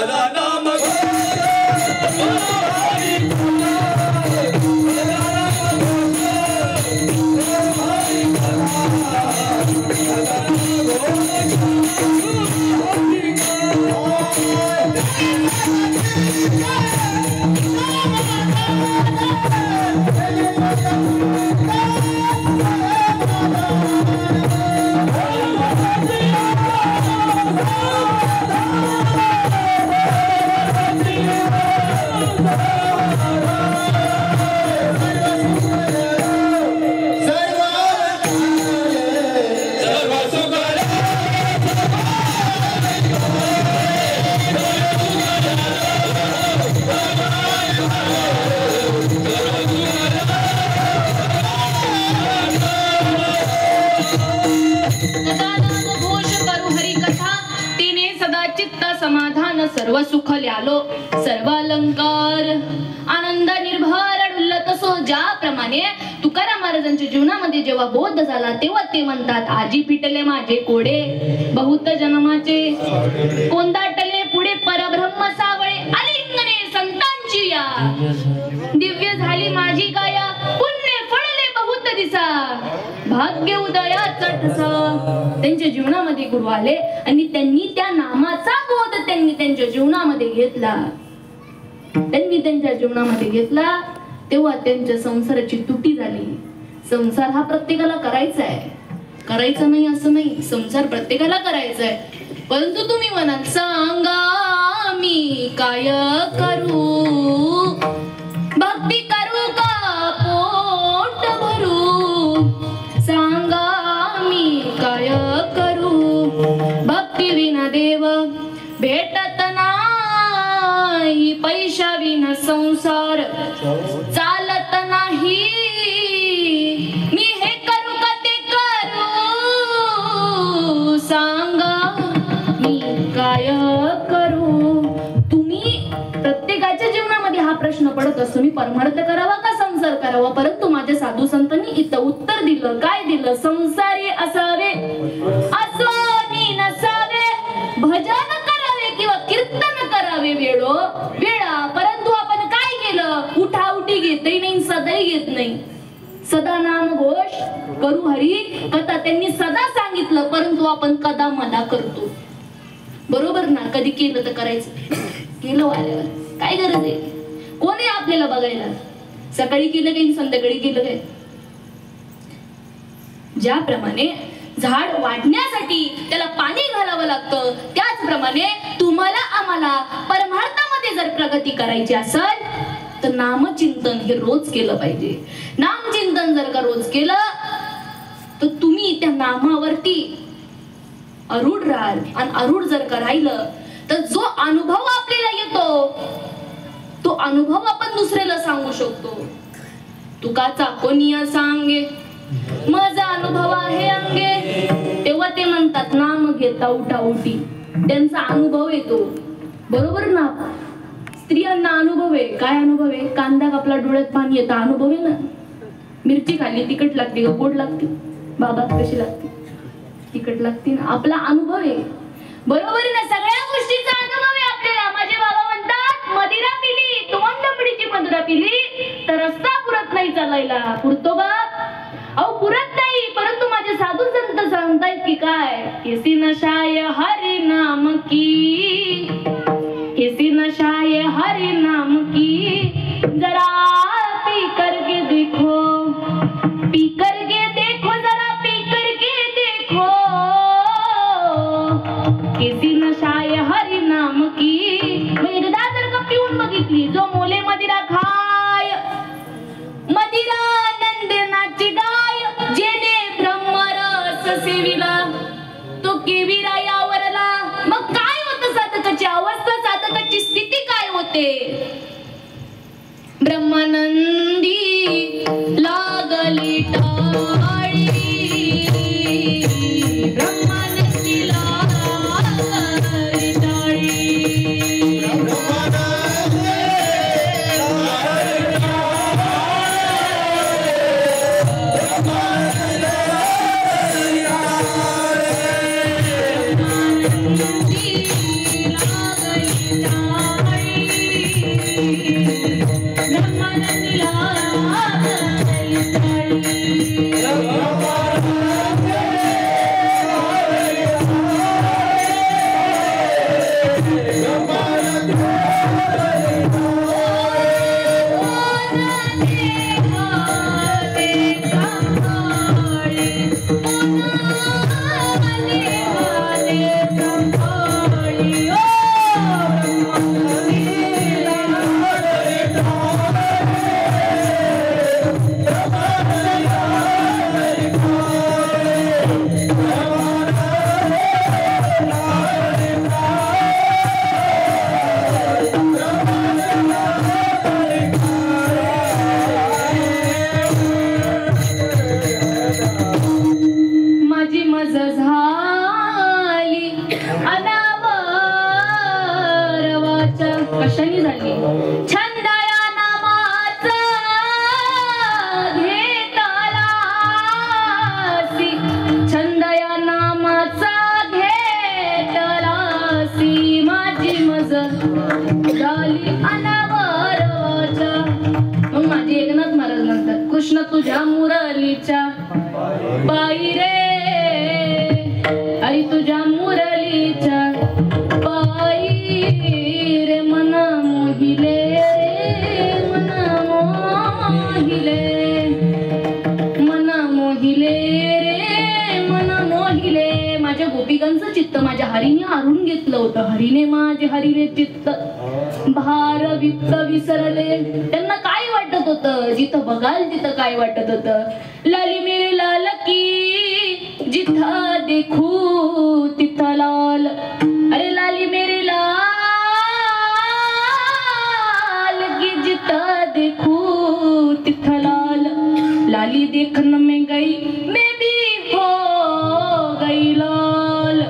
सदा नाम सर्व सुख ल्यालो सर्व अलंकार आनंद निर्भर उल्लतसो. ज्याप्रमाणे तुकाराम महाराजांच्या जीवनामध्ये जेव्हा बोध झाला तेव्हा ते म्हणतात, आजी फिटले माझे कोडे बहुत जन्माचे, कोंदाटले पुढे परब्रह्म सावळे, आलिंगने संतांची या, दिव्य झाली माझी काया, पुण्य फळले बहुत दिसा, भाग्य उदयाचा ठसा. त्यांच्या जीवनामध्ये गुरु आले आणि त्यांनी त्या नामाचा बोध त्यांनी त्यांच्या जीवनामध्ये घेतला. तेव्हा त्यांच्या संसाराची तुटी झाली. संसार हा प्रत्येकाला करायचा आहे, करायचा नाही असं नाही, संसार प्रत्येकाला करायचा आहे. परंतु तुम्ही म्हणाल, सांगा मी काय करू, भक्ती करू का पोट भरू, सांगा मी काय करू, भक्ती विना देव भेटत नाही, पैशा विना संसार चालत नाही, मी हे करू का ते करू, सांगा मी काय करू. तुम्ही प्रत्येकाच्या जीवनामध्ये हा प्रश्न पडत असतो, मी परमार्थ करावा का संसार करावा. परंतु माझ्या साधू संतांनी इथं उत्तर दिलं. काय दिलं? संसारी असावे, अस्वानी नसावे, भजन किंवा कीर्तन करावे वेळा. परंतु आपण काय केलं? उठाउठी घेतही नाही, सदाही घेत नाही. सदा नाम घोष करू हरी कथा त्यांनी सदा सांगितलं, परंतु आपण कदा मला करतो. बरोबर ना? कधी केलं तर करायचं, केलं आल्यावर काय गरज आहे? कोणी आपल्याला बघायला? सकाळी केलं काही, संध्याकाळी केलं काय? ज्याप्रमाणे झाड वाढण्यासाठी त्याला पाणी घालावं लागतं, त्याचप्रमाणे तुम्हाला आम्हाला परमार्थामध्ये जर प्रगती करायची असेल तर नामचिंतन हे रोज केलं पाहिजे. नामचिंतन जर का रोज केलं तर तुम्ही त्या नामावरती अरूढ राहाल. आणि अरूढ जर का राहिलं तर जो अनुभव आपल्याला येतो तो अनुभव आपण दुसऱ्याला सांगू शकतो. तुकाचा कोणीया सांगे माझा अनुभव आहे अंगे, तेव्हा ते म्हणतात नाम घेता उठाउठी. त्यांचा अनुभव येतो. बरोबर ना? स्त्रियांना अनुभव आहे. काय अनुभव आहे? कांदा कापला डोळ्यात पाणी येतं, अनुभव आहे ना. मिरची खाल्ली तिखट लागते का गोड लागते? बाबा कशी लागते? तिखट लागते ना. आपला अनुभव आहे. बरोबर आहे ना? सगळ्या गोष्टीचा अनुभव आहे आपल्याला. माझे बाबा म्हणतात, मदिरा पिली, तोंडपडीची मदिरा पिली तर रस्ता पुरत नाही चालायला. पुरतो का? अहो पुरत नाही. परंतु माझे साधू संत सांगतायत की काय? केसी नशाय हरि नाम की, केसी नशाय हरि नाम की, जरा पी करके देखो, पी करके देखो, जरा पी करके देखो, केसी नशाय हरि नाम की. एकदा जर का पिऊन बघितली, जो मोले मदिरा खाय, मदिरा नंदनाची गाय, जेने ब्रह्मरस सेविला तो केविरा यावरला. मग काय होतं साधकाची अवस्था, साधकाची स्थिती काय होते? ब्रह्मानंदी लागली टाळी, ब्रह्मानंदी लागली टाळी. लागली अनुभवाच्या कशाने झाली. छंदया नामाचा घेतलासी, छंदया नामाचा घेतलासी, माझी मज झाली अनावरवाच्या. मग माझी एकनाथ महाराज नंतर कृष्ण तुझ्या मुरलीच्या बाई रे, आई तुझ्या मुरलीच्या बाई रे, मन मोहिले मन मोहिले, मन मोहिले रे मन मोहिले. माझ्या गोपिकांचं चित्त माझ्या हरीने आरून घेतलं होतं. हरीने माझे हरीने चित्त भार वित्त विसरले. त्यांना काय वाटत होतं, जिथं बघाल तिथं काय वाटत होतं. लाली मेरे लाल की जिथं देखू तिथं लाल, अरे लाली मेरे लाल की जिथं देखू तिथं लाल. लाली देखन में गई मैं भी हो गई लाल.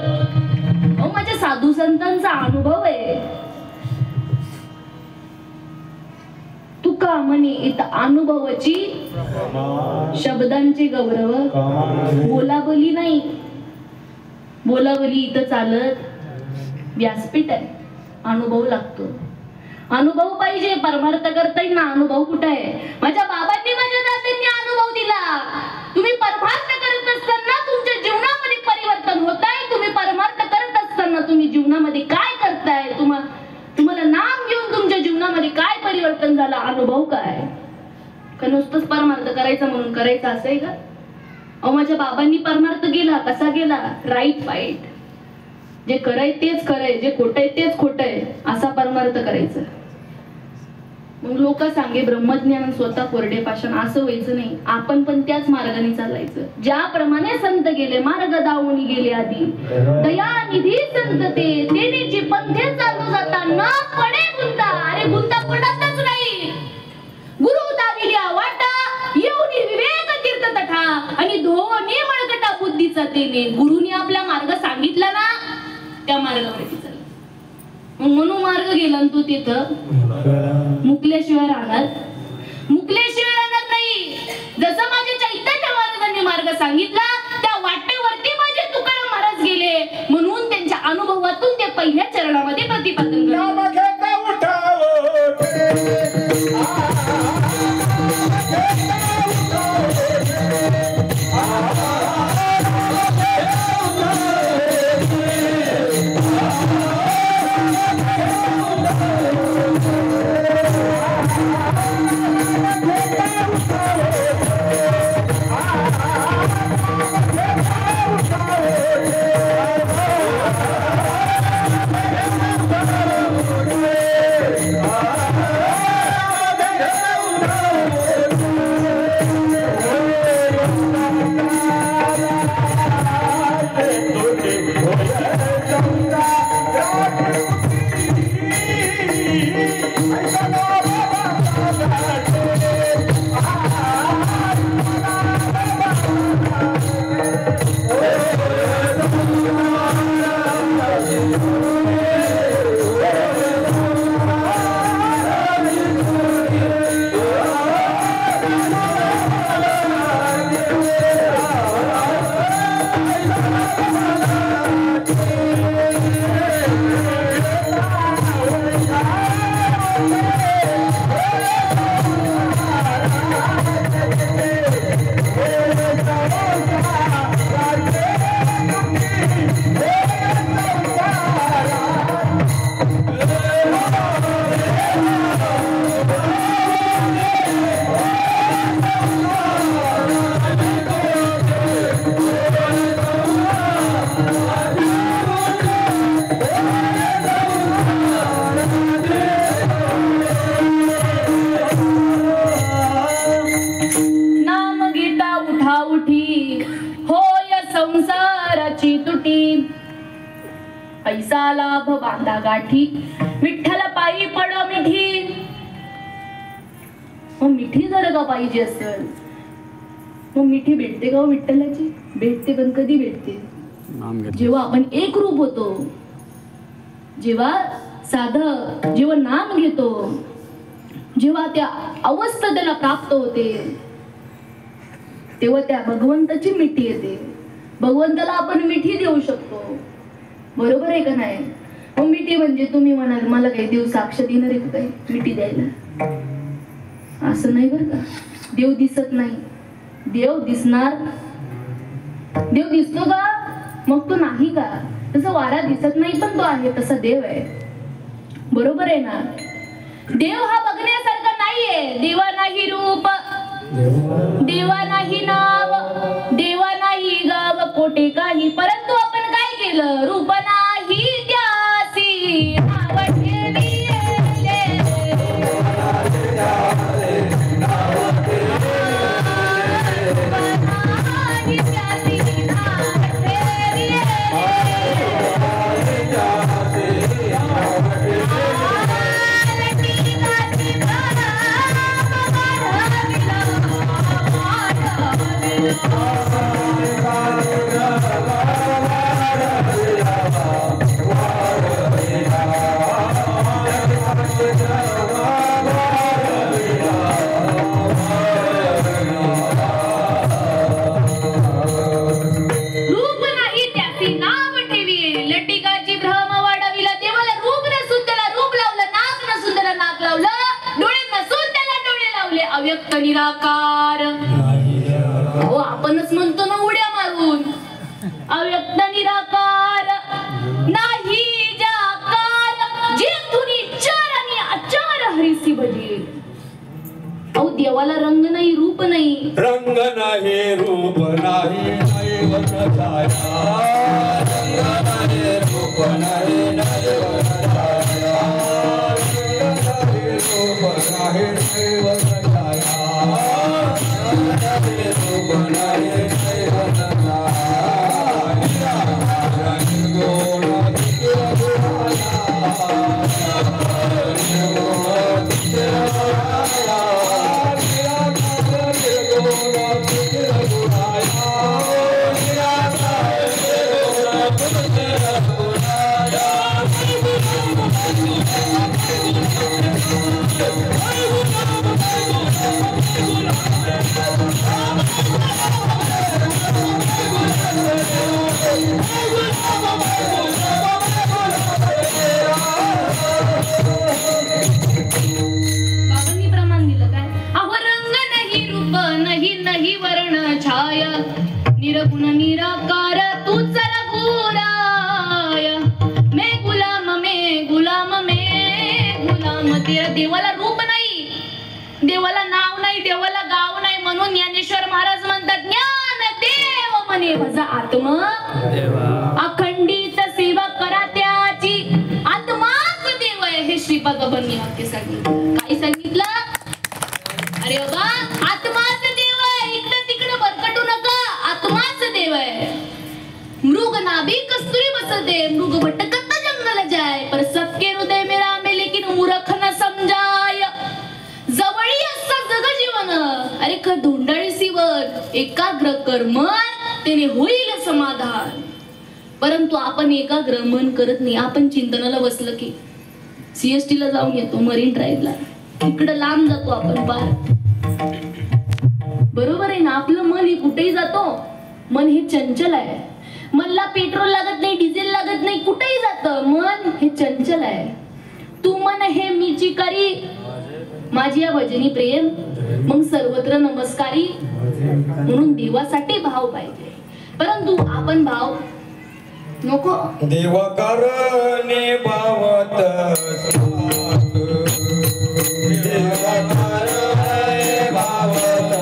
माझ्या साधू संतांचा अनुभव आहे. तुका म्हणे इथं अनुभवाची शब्दांचे गौरव, बोलाबली नाही. बोलाबली इथं चालत व्यासपीठ आहे. अनुभव लागतो, अनुभव पाहिजे. परमार्थ करता येईल ना, अनुभव कुठे आहे. माझ्या बाबांनी माझ्या दादांनी अनुभव दिला. तुम्ही परमार्थ करत असताना तुमच्या जीवनामध्ये परिवर्तन होत आहे. तुम्ही परमार्थ करत असताना तुम्ही जीवनामध्ये काय करताय, तुम्हाला नाम घेऊन तुमच्या जीवनामध्ये काय परिवर्तन झालं, अनुभव काय. का नुसतंच परमार्थ करायचा म्हणून करायचं असं आहे का. अहो माझ्या बाबांनी परमार्थ गेला, कसा गेला, राईट फाईट. जे कराय तेच खरंय, जे खोटंय तेच खोटंय, असा परमार्थ करायचं. मग लोक सांगे ब्रह्मज्ञान स्वतः कोरडे पाषाण, असं व्हायचं नाही. आपण पण त्याच मार्गाने चालायचं ज्याप्रमाणे संत गेले. मार्ग दावून गेले आधी दयानिधी संत ते, तेनेची पंथे चालू जाता न पडे गुंता. अरे गुंता पडतच नाही. गुरु दाविल्या वाटा येऊनी विवेक तीर्थ तठा, आणि धोनी मळकटा बुद्धीचा तेने. गुरुनी आपला मार्ग सांगितला ना, त्या मार्गावरती चाल. म्हणून मार्ग गेला तू तिथं मुकल्याशिवाय राहणार, मुकल्याशिवाय राहणार नाही. जसं माझ्या चैतन्य महाराजांनी मार्ग सांगितला त्या वाटेवरती माझे तुकाराम महाराज गेले. म्हणून त्यांच्या अनुभवातून ते पहिल्या चरणामध्ये प्रतिपादन करतात. ऐसा लाभ बांधा गाठी, विठ्ठल पायी पड मिठी. मग मिठी जर का पाहिजे असेल मग मिठी भेटते का विठ्ठलाची? भेटते, पण कधी भेटते? जेव्हा आपण एक रूप होतो, जेव्हा साधं जेव्हा नाम घेतो, जेव्हा त्या अवस्था त्याला प्राप्त होते, तेव्हा त्या भगवंताची मिठी येते. भगवंताला आपण मिठी देऊ शकतो, बरोबर आहे का नाही? मग मिठी म्हणजे तुम्ही म्हणाल मला काही देव साक्ष देणार आहे काय मिठी द्यायला? असं नाही बरं का. देव दिसत नाही, देव दिसणार. देव दिसतो का? मग तो नाही का? तसं वारा दिसत नाही पण तो आहे, तसा देव आहे, बरोबर आहे ना? देव हा बघण्यासारखा नाहीये. देवा नाही रूप, देवा नाही नाव, देवा नाही गाव, कोठे काही, परंतु आपण काय केलं? रूप नाही त्यासी नाव ठेविले. अव्यक्त निराकार. हो आपणच म्हणतो ना उड्या मारून, अव्यक्त निराकार नाही जाकार, जे तुनी चार आणि अचार हरिसी भजे. अहो देवाला रंग नाही, रूप नाही, रंग नाही, रूप नाही, दैवत छाया. रंग नाही, रूप नाही, दैवत छाया. रूप नाही, दैवत छाया. रूप नाही, दैवत छाया. निर्गुण बाबांनी प्रमाण दिलं काय? अहो रंग नाही, रूप नाही, नाही वर्ण छाया, निर्गुण निराकार तूच रघुराय. मैं गुलाम, मैं गुलाम, मैं गुलाम तेरा. देवाला रूप नाही, देवाला नाव नाही, देवाला गाव नाही, म्हणून ज्ञानेश्वर महाराज म्हणतात ज्ञान देव म्हणे भजा आत्मा. अखंडित सेवा करा त्याची, आत्माच देव आहे. हे श्रीपाद बंदी वाक्य सांगितलं. काय सांगितलं? अरे बाबा आत्माच देव आहे, इकडं तिकडं भरकटू नका. आत्माच देव आहे. मृग नाभी कस्तुरी बसते, मृग भटकता जंगल जाय, पर सबके हृदय में रामे लेकिन मूर्ख न समजाय. जवळी असता जग जीवन, अरे क धोंडाळी सिवर, एकाग्र कर्म त्याने होईल समाधान. परंतु आपण एकाग्र मन करत नाही. आपण चिंतनाला बसलं की CST ला जाऊन येतो, मरीन ड्राईव्हला, इकडं लांब जातो आपण पार, बरोबर आहे ना? आपलं मन हे कुठेही जातो. मन हे चंचल आहे. मनला पेट्रोल लागत नाही, डिझेल लागत नाही, कुठेही जातं. मन हे चंचल आहे. तू मन हे मीची करी, माझी या भजनी प्रेम, मग सर्वत्र नमस्कारी. म्हणून देवासाठी भाव पाहिजे, परंतु आपण भाव नको. देव करणे भावत देव करणे भावत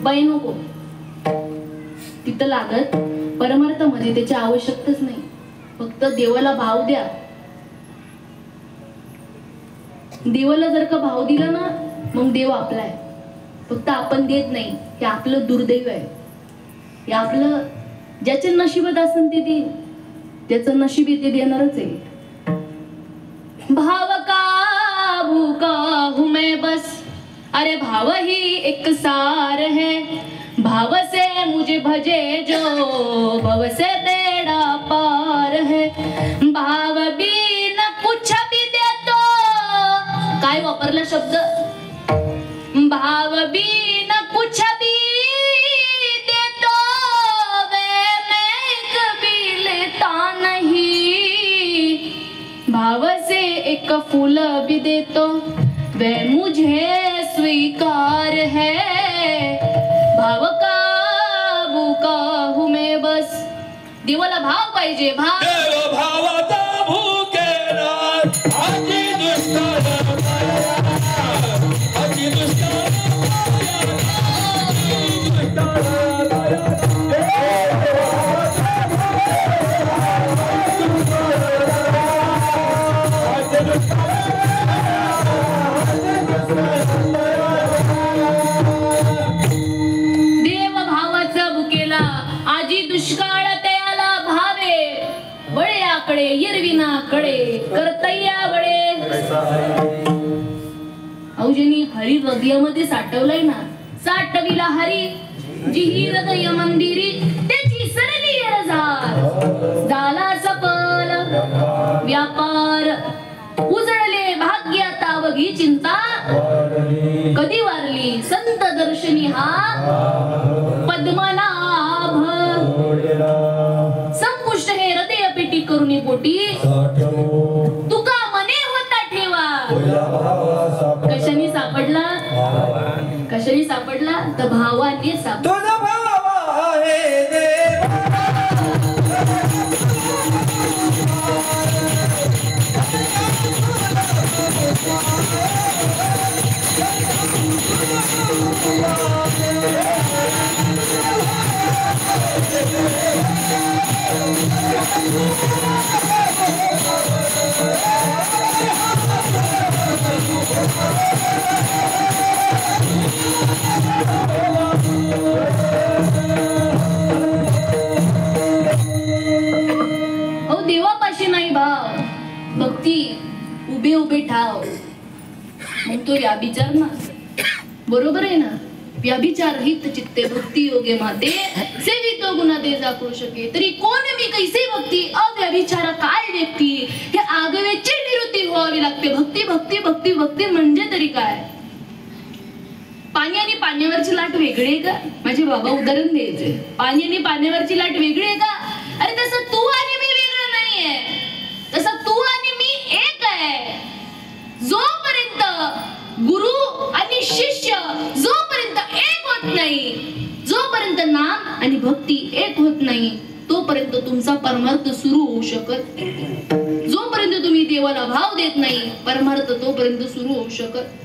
रुपये नको तिथं लागत, परमार्थामध्ये त्याची आवश्यकताच नाही. फक्त देवाला भाव द्या. देवाला जर का भाव दिला ना, मग देव आपला आहे. फक्त आपण देत नाही, हे आपलं दुर्दैव आहे. हे आपलं ज्याच्या नशिबात असेल ते देईल, ज्याचं नशीब आहे ते देणारच आहे. भाव का भूका हूं मैं बस, अरे भाव ही एक सार है. भाव से मुझे भजे जो, भव से बेड़ा पार है. भाव भी न कुछ भी दे तो, काय वापरला शब्द, भाव भी न कुछ भी दे तो, वे मैं कभी लेता नहीं. भाव से एक फूल भी दे तो, वे मुझे स्वीकार है. भाव का भूका हूं मैं बस. देवाला भाव पाहिजे. भाव देव भावाचा भूकेला आजी दुष्काळ माया, आजी दुष्काळ देव भावाचा भुकेला आजी दुष्काळ तयाला भावे. बळ्याकडे येरविनाकडे कर्तय्या बळे. औजनी हरी हृदयामध्ये साठवलंय ना, साठविला हरी जी हृदय मंदिरी, त्याची सरली रजार झाला सफल व्यापार. उजळले भाग्य आता बघी चिंता, कधी वारली संत दर्शनी हा पद्मनाभ. संपुष्ट हे हृदय पेटी करुणी पोटी, तुका मने होता ठेवा. कशाने सापडला, कशाने सापडला, तर भावाने सापडला. तुझा भाव आहे देवा, हो देवापाशी नाही भाव, भक्ती उभे उभे ठाव. मग तो व्याभिचार ना, बरोबर आहे ना. व्याभिचार हित चित्ते भक्ती योगे माते, सेवितो गुना दे जाकू शके. तरी कोण मी कैसे भक्ती, अव्याभिचार काय व्यक्ती. हे आगवेची निवृत्ती व्हावी लागते. भक्ती भक्ती भक्ती भक्ती म्हणजे तरी काय. पाणी आणि पाण्यावरची लाट वेगळी आहे का. माझे बाबा उदाहरण द्यायचे, पाणी आणि पाण्यावरची लाट वेगळी आहे का. अरे तसं तू आणि मी वेगळं नाहीये, तसं तू आणि मी एक आहे. जोपर्यंत गुरु आणि शिष्य जोपर्यंत एक होत नाही, जोपर्यंत नाम आणि भक्ती एक होत नाही, तोपर्यंत तुमचा परमार्थ सुरू होऊ शकत. जोपर्यंत तुम्ही देवाला भाव देत नाही, परमार्थ तोपर्यंत सुरू होऊ शकत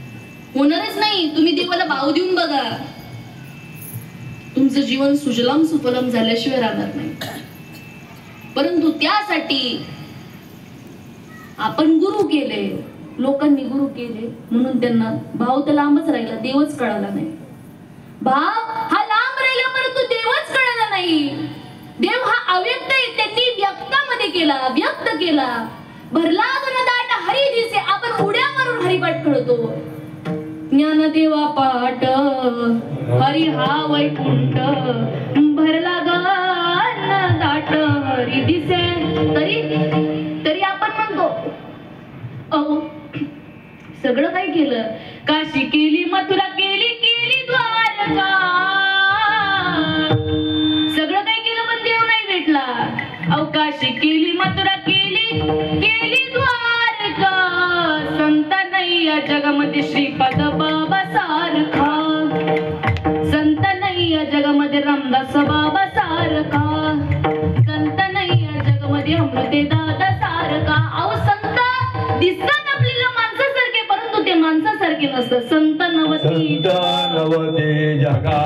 होणारच नाही. तुम्ही देवाला भाव देऊन बघा, तुमचं जीवन सुजलाम सुफलाम झाल्याशिवाय राहणार नाही. परंतु त्यासाठी आपण गुरु केले, लोकांनी गुरु केले म्हणून त्यांना भाव तर लांबच राहिला, देवच कळाला नाही. भाव हा लांब राहिला परंतु देवच कळाला नाही. देव हा अव्यक्त आहे, त्यांनी व्यक्तामध्ये केला, व्यक्त केला. भरला दाट हरी दिसे, आपण उड्या मारून हरिपाठ खेळतो. ज्ञानदेवा पाट हरी हा वैकुंठ, भरला गान दाट हरी दिसे. तरी आपण म्हणतो अहो सगळं काय केलं, काशी केली, मथुरा केली, केली द्वारका. सगळं काय केलं पण देव नाही भेटला. अहो काशी केली, मथुरा केली, केली द्वारका. संत नाही या जगामध्ये श्रीपाद बाबा सारखा. संत नाही या जगामध्ये रामदास बाबा सारखा. संत नाही या जगामध्ये अमृते दादा सारखा. अहो संत दिसतात आपल्याला माणसासारखे, परंतु ते माणसासारखे नसतात. संत नवती जगा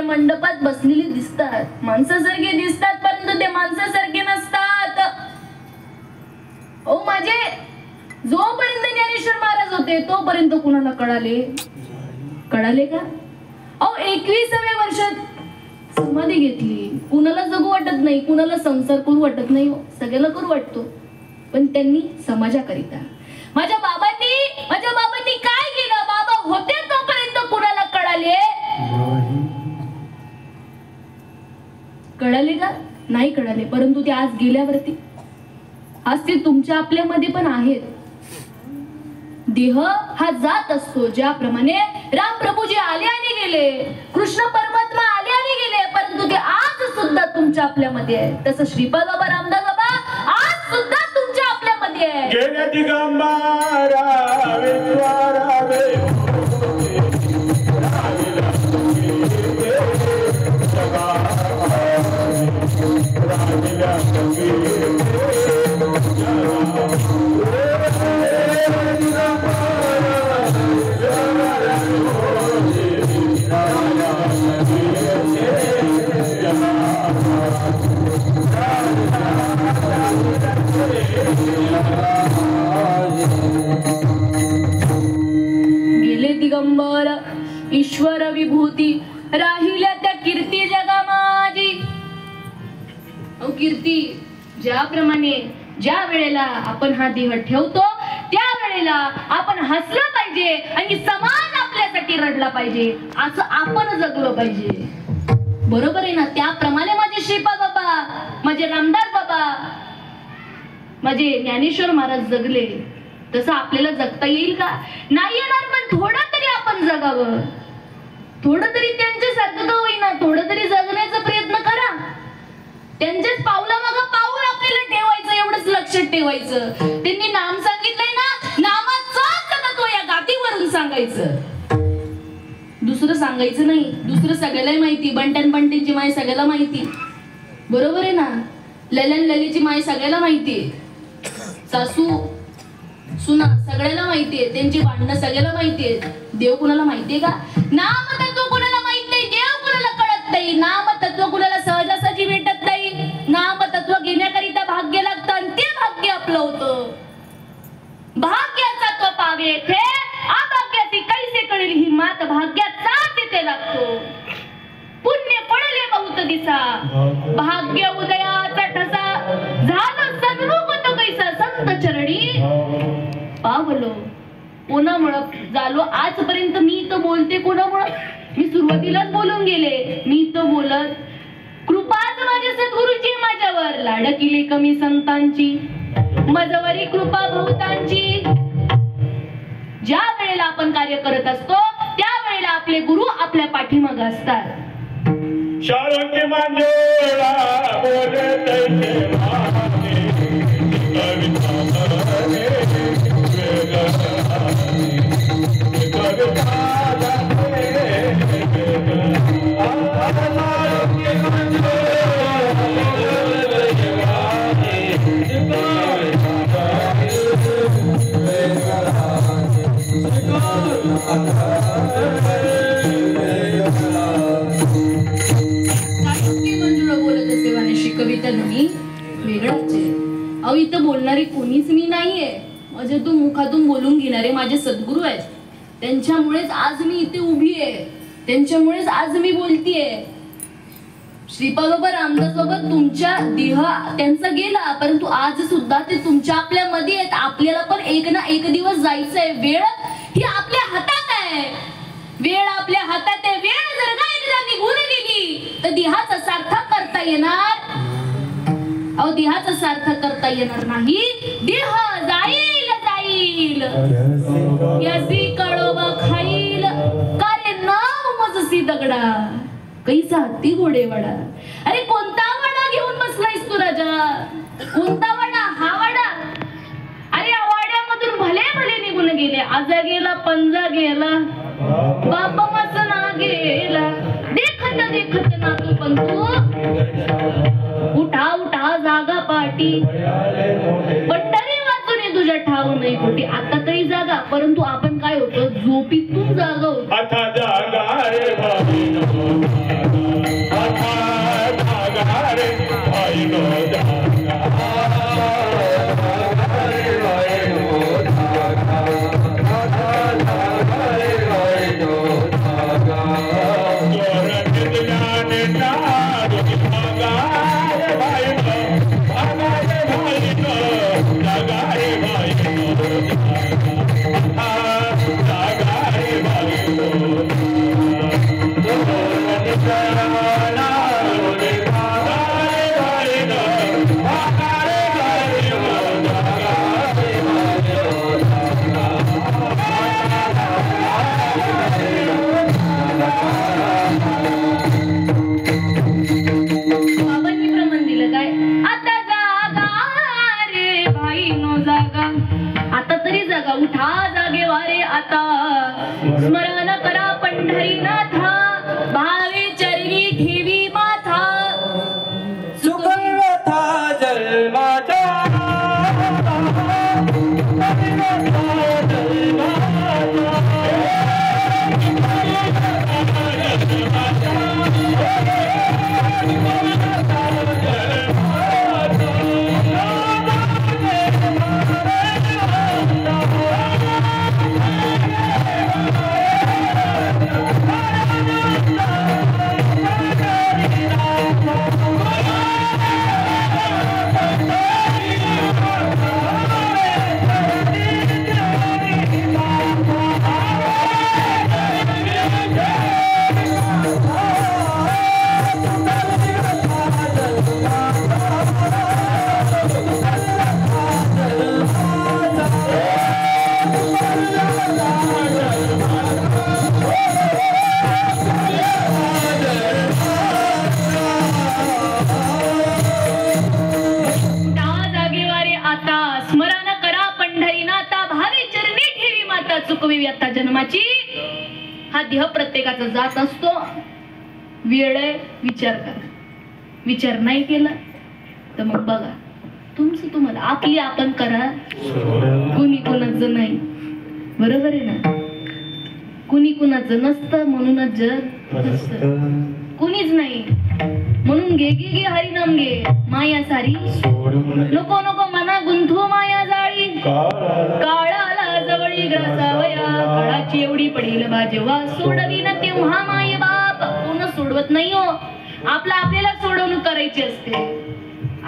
मंडपात बसलेली दिसतात, माणसासारखे दिसतात, परंतु ते माणसासारखे नसतात. ओ माझे जोपर्यंत ज्ञानेश्वर महाराज होते तोपर्यंत कुणाला कळाले का? अहो 21व्या वर्षात समाधी घेतली, कुणाला जगू वाटत नाही, कुणाला संसार करू वाटत नाही, सगळ्याला करू वाटतो, पण त्यांनी समाजाकरिता माझ्या बाबांनी काय केलं? बाबा होते तोपर्यंत कुणाला कळाले का? नाही कळाले. परंतु ते आज गेल्यावरती आज ते तुमच्या आपल्यामध्ये पण आहेत. देह हा जात असतो, ज्याप्रमाणे राम प्रभूजी आले आणि गेले, कृष्ण परमात्मा आले आणि गेले, परंतु ते आज सुद्धा तुमच्या आपल्यामध्ये आहे. तसं श्रीपाद बाबा, रामदास बाबा आज सुद्धा तुमच्या आपल्यामध्ये आहे. गेल्या दिगंबरा विश्वारावे गेले दिगंबर ईश्वर विभूती, राहिल्या त्या कीर्ती जगा माझी. कीर्ती ज्याप्रमाणे ज्या वेळेला आपण हा देह ठेवतो त्या वेळेला आपण हसलं पाहिजे आणि समाज आपल्यासाठी रडला पाहिजे, असं आपण जगलं पाहिजे. बरोबर आहे ना? त्याप्रमाणे माझे श्रीपाद बाबा, माझे रामदास बाबा, माझे ज्ञानेश्वर महाराज जगले, तसं आपल्याला जगता येईल का? नाही येणार. पण थोडं तरी आपण जगावं, थोडं तरी त्यांच्यासारखं का होईना थोडं तरी जगण्याचा प्रयत्न करा. त्यांच्याच पावलामागं पाऊल आपल्याला ठेवायचं, एवढंच लक्षात ठेवायचं. त्यांनी नाम सांगितलंय ना, नामाचं तो या गादीवरून सांगायचं, दुसरं सांगायचं नाही. दुसरं सगळ्याला माहिती, बंट्यांची माय सगळ्याला माहिती, बरोबर आहे ना? ललीची माय सगळ्याला माहिती, सासू सुना सगळ्याला माहितीये, त्यांची भांडणं सगळ्याला माहितीये. देव कुणाला माहितीये का? नाम तत्व कुणाला माहित नाही, देव कुणाला कळत नाही. नाम तत्व कुणाला सहजासहजी भेटत नाही. नाम तत्व घेण्याकरिता भाग्य लागतं आणि ते भाग्य आपलं होतं. भाग्याचा तो पावे थे, अभाग्याची कैसे कळेल ही मात, भाग्याचा तिथे लागतो. पुण्य पडले बहुत दिसा, भाग्य उदयाचा ठसा, झालं सन्मुख तो कैसा संत चरणी पावलो. कोणामुळं झालो? आजपर्यंत मी तो बोलते कोणामुळं? मी सुरुवातीलाच बोलून गेले, मी तो बोलत कृपाच माझ्या सद्गुरूची माझ्यावर, लाडकिले कमी संतांची, मजवरी कृपा बहुतांची. ज्या वेळेला आपण कार्य करत असतो त्या वेळेला आपले गुरु आपल्या पाठीमागे असतात. शाळके मांजोळा बोलते कविता नाही वेगळाच आहे. अहो इथं बोलणारी कोणीच मी नाहीये, माझ्यातून मुखातून बोलून घेणारे माझे सद्गुरू आहेत. त्यांच्यामुळेच आज मी इथे उभी आहे. त्यांच्यामुळेच आज मी बोलतीये. श्रीपाद बाबा रामदास बाबा तुमच्या देह त्यांचा गेला, परंतु आज सुद्धा ते तुमच्या आपल्या मध्ये आहेत. आपल्याला पण एक ना एक दिवस जायचंय. वेळ ही आपल्या हातात आहे. वेळ आपल्या हातात आहे. वेळ जर का एकदा निघून गेली तर देहाचा सार्थक करता येणार. अहो देहाचा सार्थक करता येणार नाही. देह जाईल जाईल यासी कळोबा खाईल कारे नाव मजसी दगडा कैसा हत्ती घोडे वडा. अरे कोणता वडा घेऊन बसलायस तू राजा? कोणता वडा? हा वडा. अरे या वाड्यामधून भले भले निघून गेले. आजा गेला, पंजा गेला, बाबा मसना गेला. देखत देखत ना तू पण तू उठा उठा जागा पाटी. पंढरी वाचून तुझ्या ठाव नाही कुठे. आता तरी जागा, परंतु आपण काय होतो झोपीतून जागा होतो. आता जागा रे भाई उठा जागे वारे आता. स्मरण करा पंढरीनाथा भावे चरणी ठेवी माथा. सुखव्यथा जन्माच्या व्यथा जन्माची. हा देह प्रत्येकाचा जात असतो. वेळ आहे, विचार करा. विचार नाही केला तर मग बघा तुमचं तुम्हाला. आपली आपण करा, कुणी कुणाचं नाही. बरोबर आहे ना? कुणी कुणाचं नसतं म्हणूनच जग नसतं. कुणीच नाही म्हणून घे घे घे हरिनाम घे. माया सारी नको नको मना गुंथू माया जाळी. काळाला जवळी ग्रासावया काळाची एवढी पडील बा जेव्हा सोडवी ना तेव्हा माय बाप. कोण सोडवत नाही हो. आपल्याला सोडवणूक करायची असते.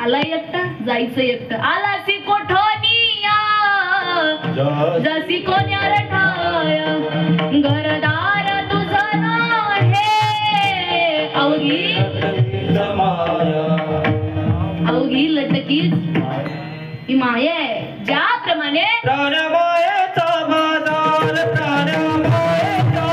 आला एकटा जायचं एकटं. आला सी कोठोनिया जसी कोण्या रठाया घरदार तुझं नाही अवघी लटकीच ही माया आहे. ज्याप्रमाणे प्राणमायेचा बाजार प्राणमायेचा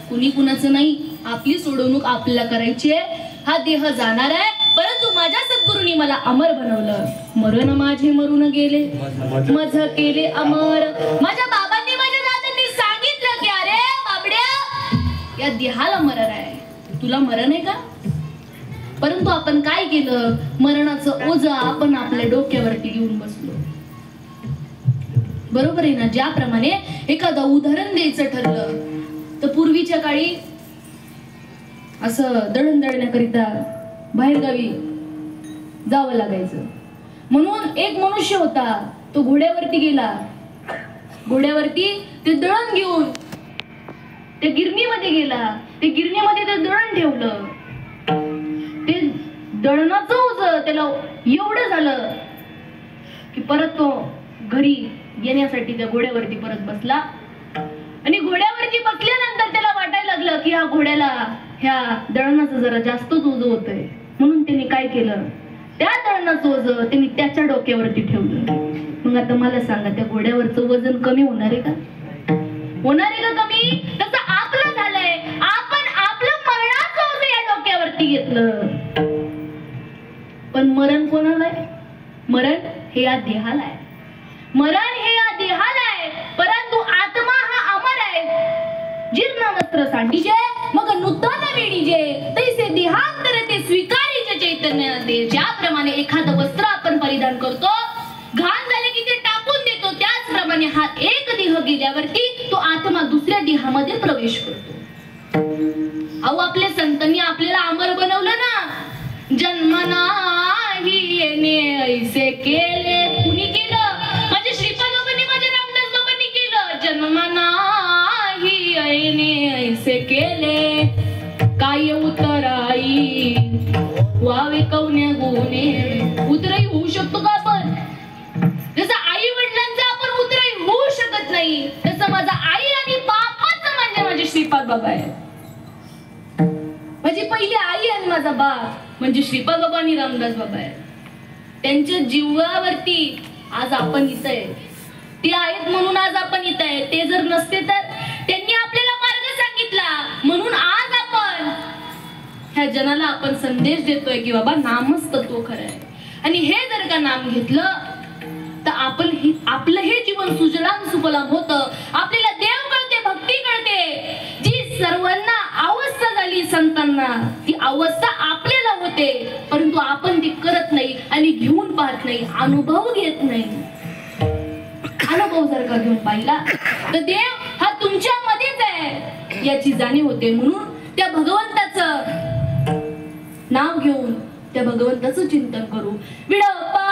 कुणी कुणाचं नाही, आपली सोडवणूक आपल्याला करायची आहे. हा देह जाणार आहे, परंतु माझ्या सद्गुरूंनी मला अमर बनवलं. मरण माझे मरून गेले, मज केले अमर. माझ्या बाबांनी माझ्या दादांनी सांगितलं की अरे बाबड्या, या देहाला मरण आहे, तुला मरण आहे का? परंतु आपण काय केलं, मरणाचं ओझं आपण आपल्या डोक्यावरती घेऊन बसलो. बरोबर आहे ना? ज्याप्रमाणे एखादं उदाहरण द्यायचं ठरलं तर पूर्वीच्या काळी असं दळण दळण्याकरिता बाहेरगावी जावं लागायचं. म्हणून एक मनुष्य होता, तो घोड्यावरती गेला. घोड्यावरती ते दळण घेऊन ते गिरणीमध्ये गेला. ते गिरणीमध्ये ते दळण ठेवलं. ते दळणाचं ओझं त्याला एवढं झालं की परत तो घरी येण्यासाठी त्या घोड्यावरती परत बसला. आणि घोड्यावरती बसल्यानंतर त्याला वाटायला लागलं की ह्या घोड्याला ह्या दळणाचं जरा जास्तच ओझं होतंय. म्हणून त्याने काय केलं, त्या दळणाचं ओझं त्यांनी त्याच्या डोक्यावरती ठेवलं. मग आता मला सांगा, त्या घोड्यावरचं वजन कमी होणार आहे का? होणार आहे का कमी? तसं आपलं झालंय. आपण आपलं मरणाचं ओझं या डोक्यावरती घेतलं. पण मरण कोणाला आहे? मरण हे या देहाला आहे. मरण हे या देहाला आहे, परंतु आत्मा हा अमर आहे. जीर्ण वस्त्र सांडीजे मग नूतन वेणीजे, तैसे देहांतर ते स्वीकारीचे चैतन्य दे. ज्याप्रमाणे एखादं वस्त्र आपण परिधान करतो, घाण झाले की ते टाकून देतो, त्याचप्रमाणे हा एक देह गेल्यावरती तो आत्मा दुसऱ्या देहामध्ये प्रवेश करतो. अहो, आपल्या संतांनी आपल्याला अमर बनवलं ना. जन्म नाही येणे ऐसे केले, कुणी केलं? माझे श्रीपाद बाबांनी, माझे रामदास बाबांनी केलं. जन्म नाही येणे ऐसे केले, काय उतराई वावे कवन्या गुणे. उतराई होऊ शकतो का आपण? जसं आई वडिलांचा आपण उतराई होऊ शकत नाही, तसं माझा आई आणि बापाचं म्हणजे माझे श्रीपाद बाबा आहे. माझी पहिली आई आणि माझा बाप म्हणजे श्रीपाद बाबा आणि रामदास बाबा आहे. त्यांच्या जीवावरती आज आपण इथं आहे. ते आहेत म्हणून आज आपण इथं आहे. ते जर नसते तर त्यांनी आपल्याला मार्ग सांगितला म्हणून आज आपण ह्या जनाला आपण संदेश देतोय की बाबा नामच तत्व खरं आहे. आणि हे जर का नाम घेतलं तर आपलं हे जीवन सुजलाम सुफलाम होतं. आपल्याला देव कळते, भक्ती कळते. जी सर्वांना अवस्था झाली संतांना, ती अवस्था आपल्याला होते, परंतु आपण ती करत नाही आणि घेऊन पाहत नाही, अनुभव घेत नाही. अनुभव जर का घेऊन पाहिला तर देव हा तुमच्या मध्येच आहे याची जाणीव होते. म्हणून त्या भगवंताचं नाव घेऊन त्या भगवंताचं चिंतन करू. विडोबा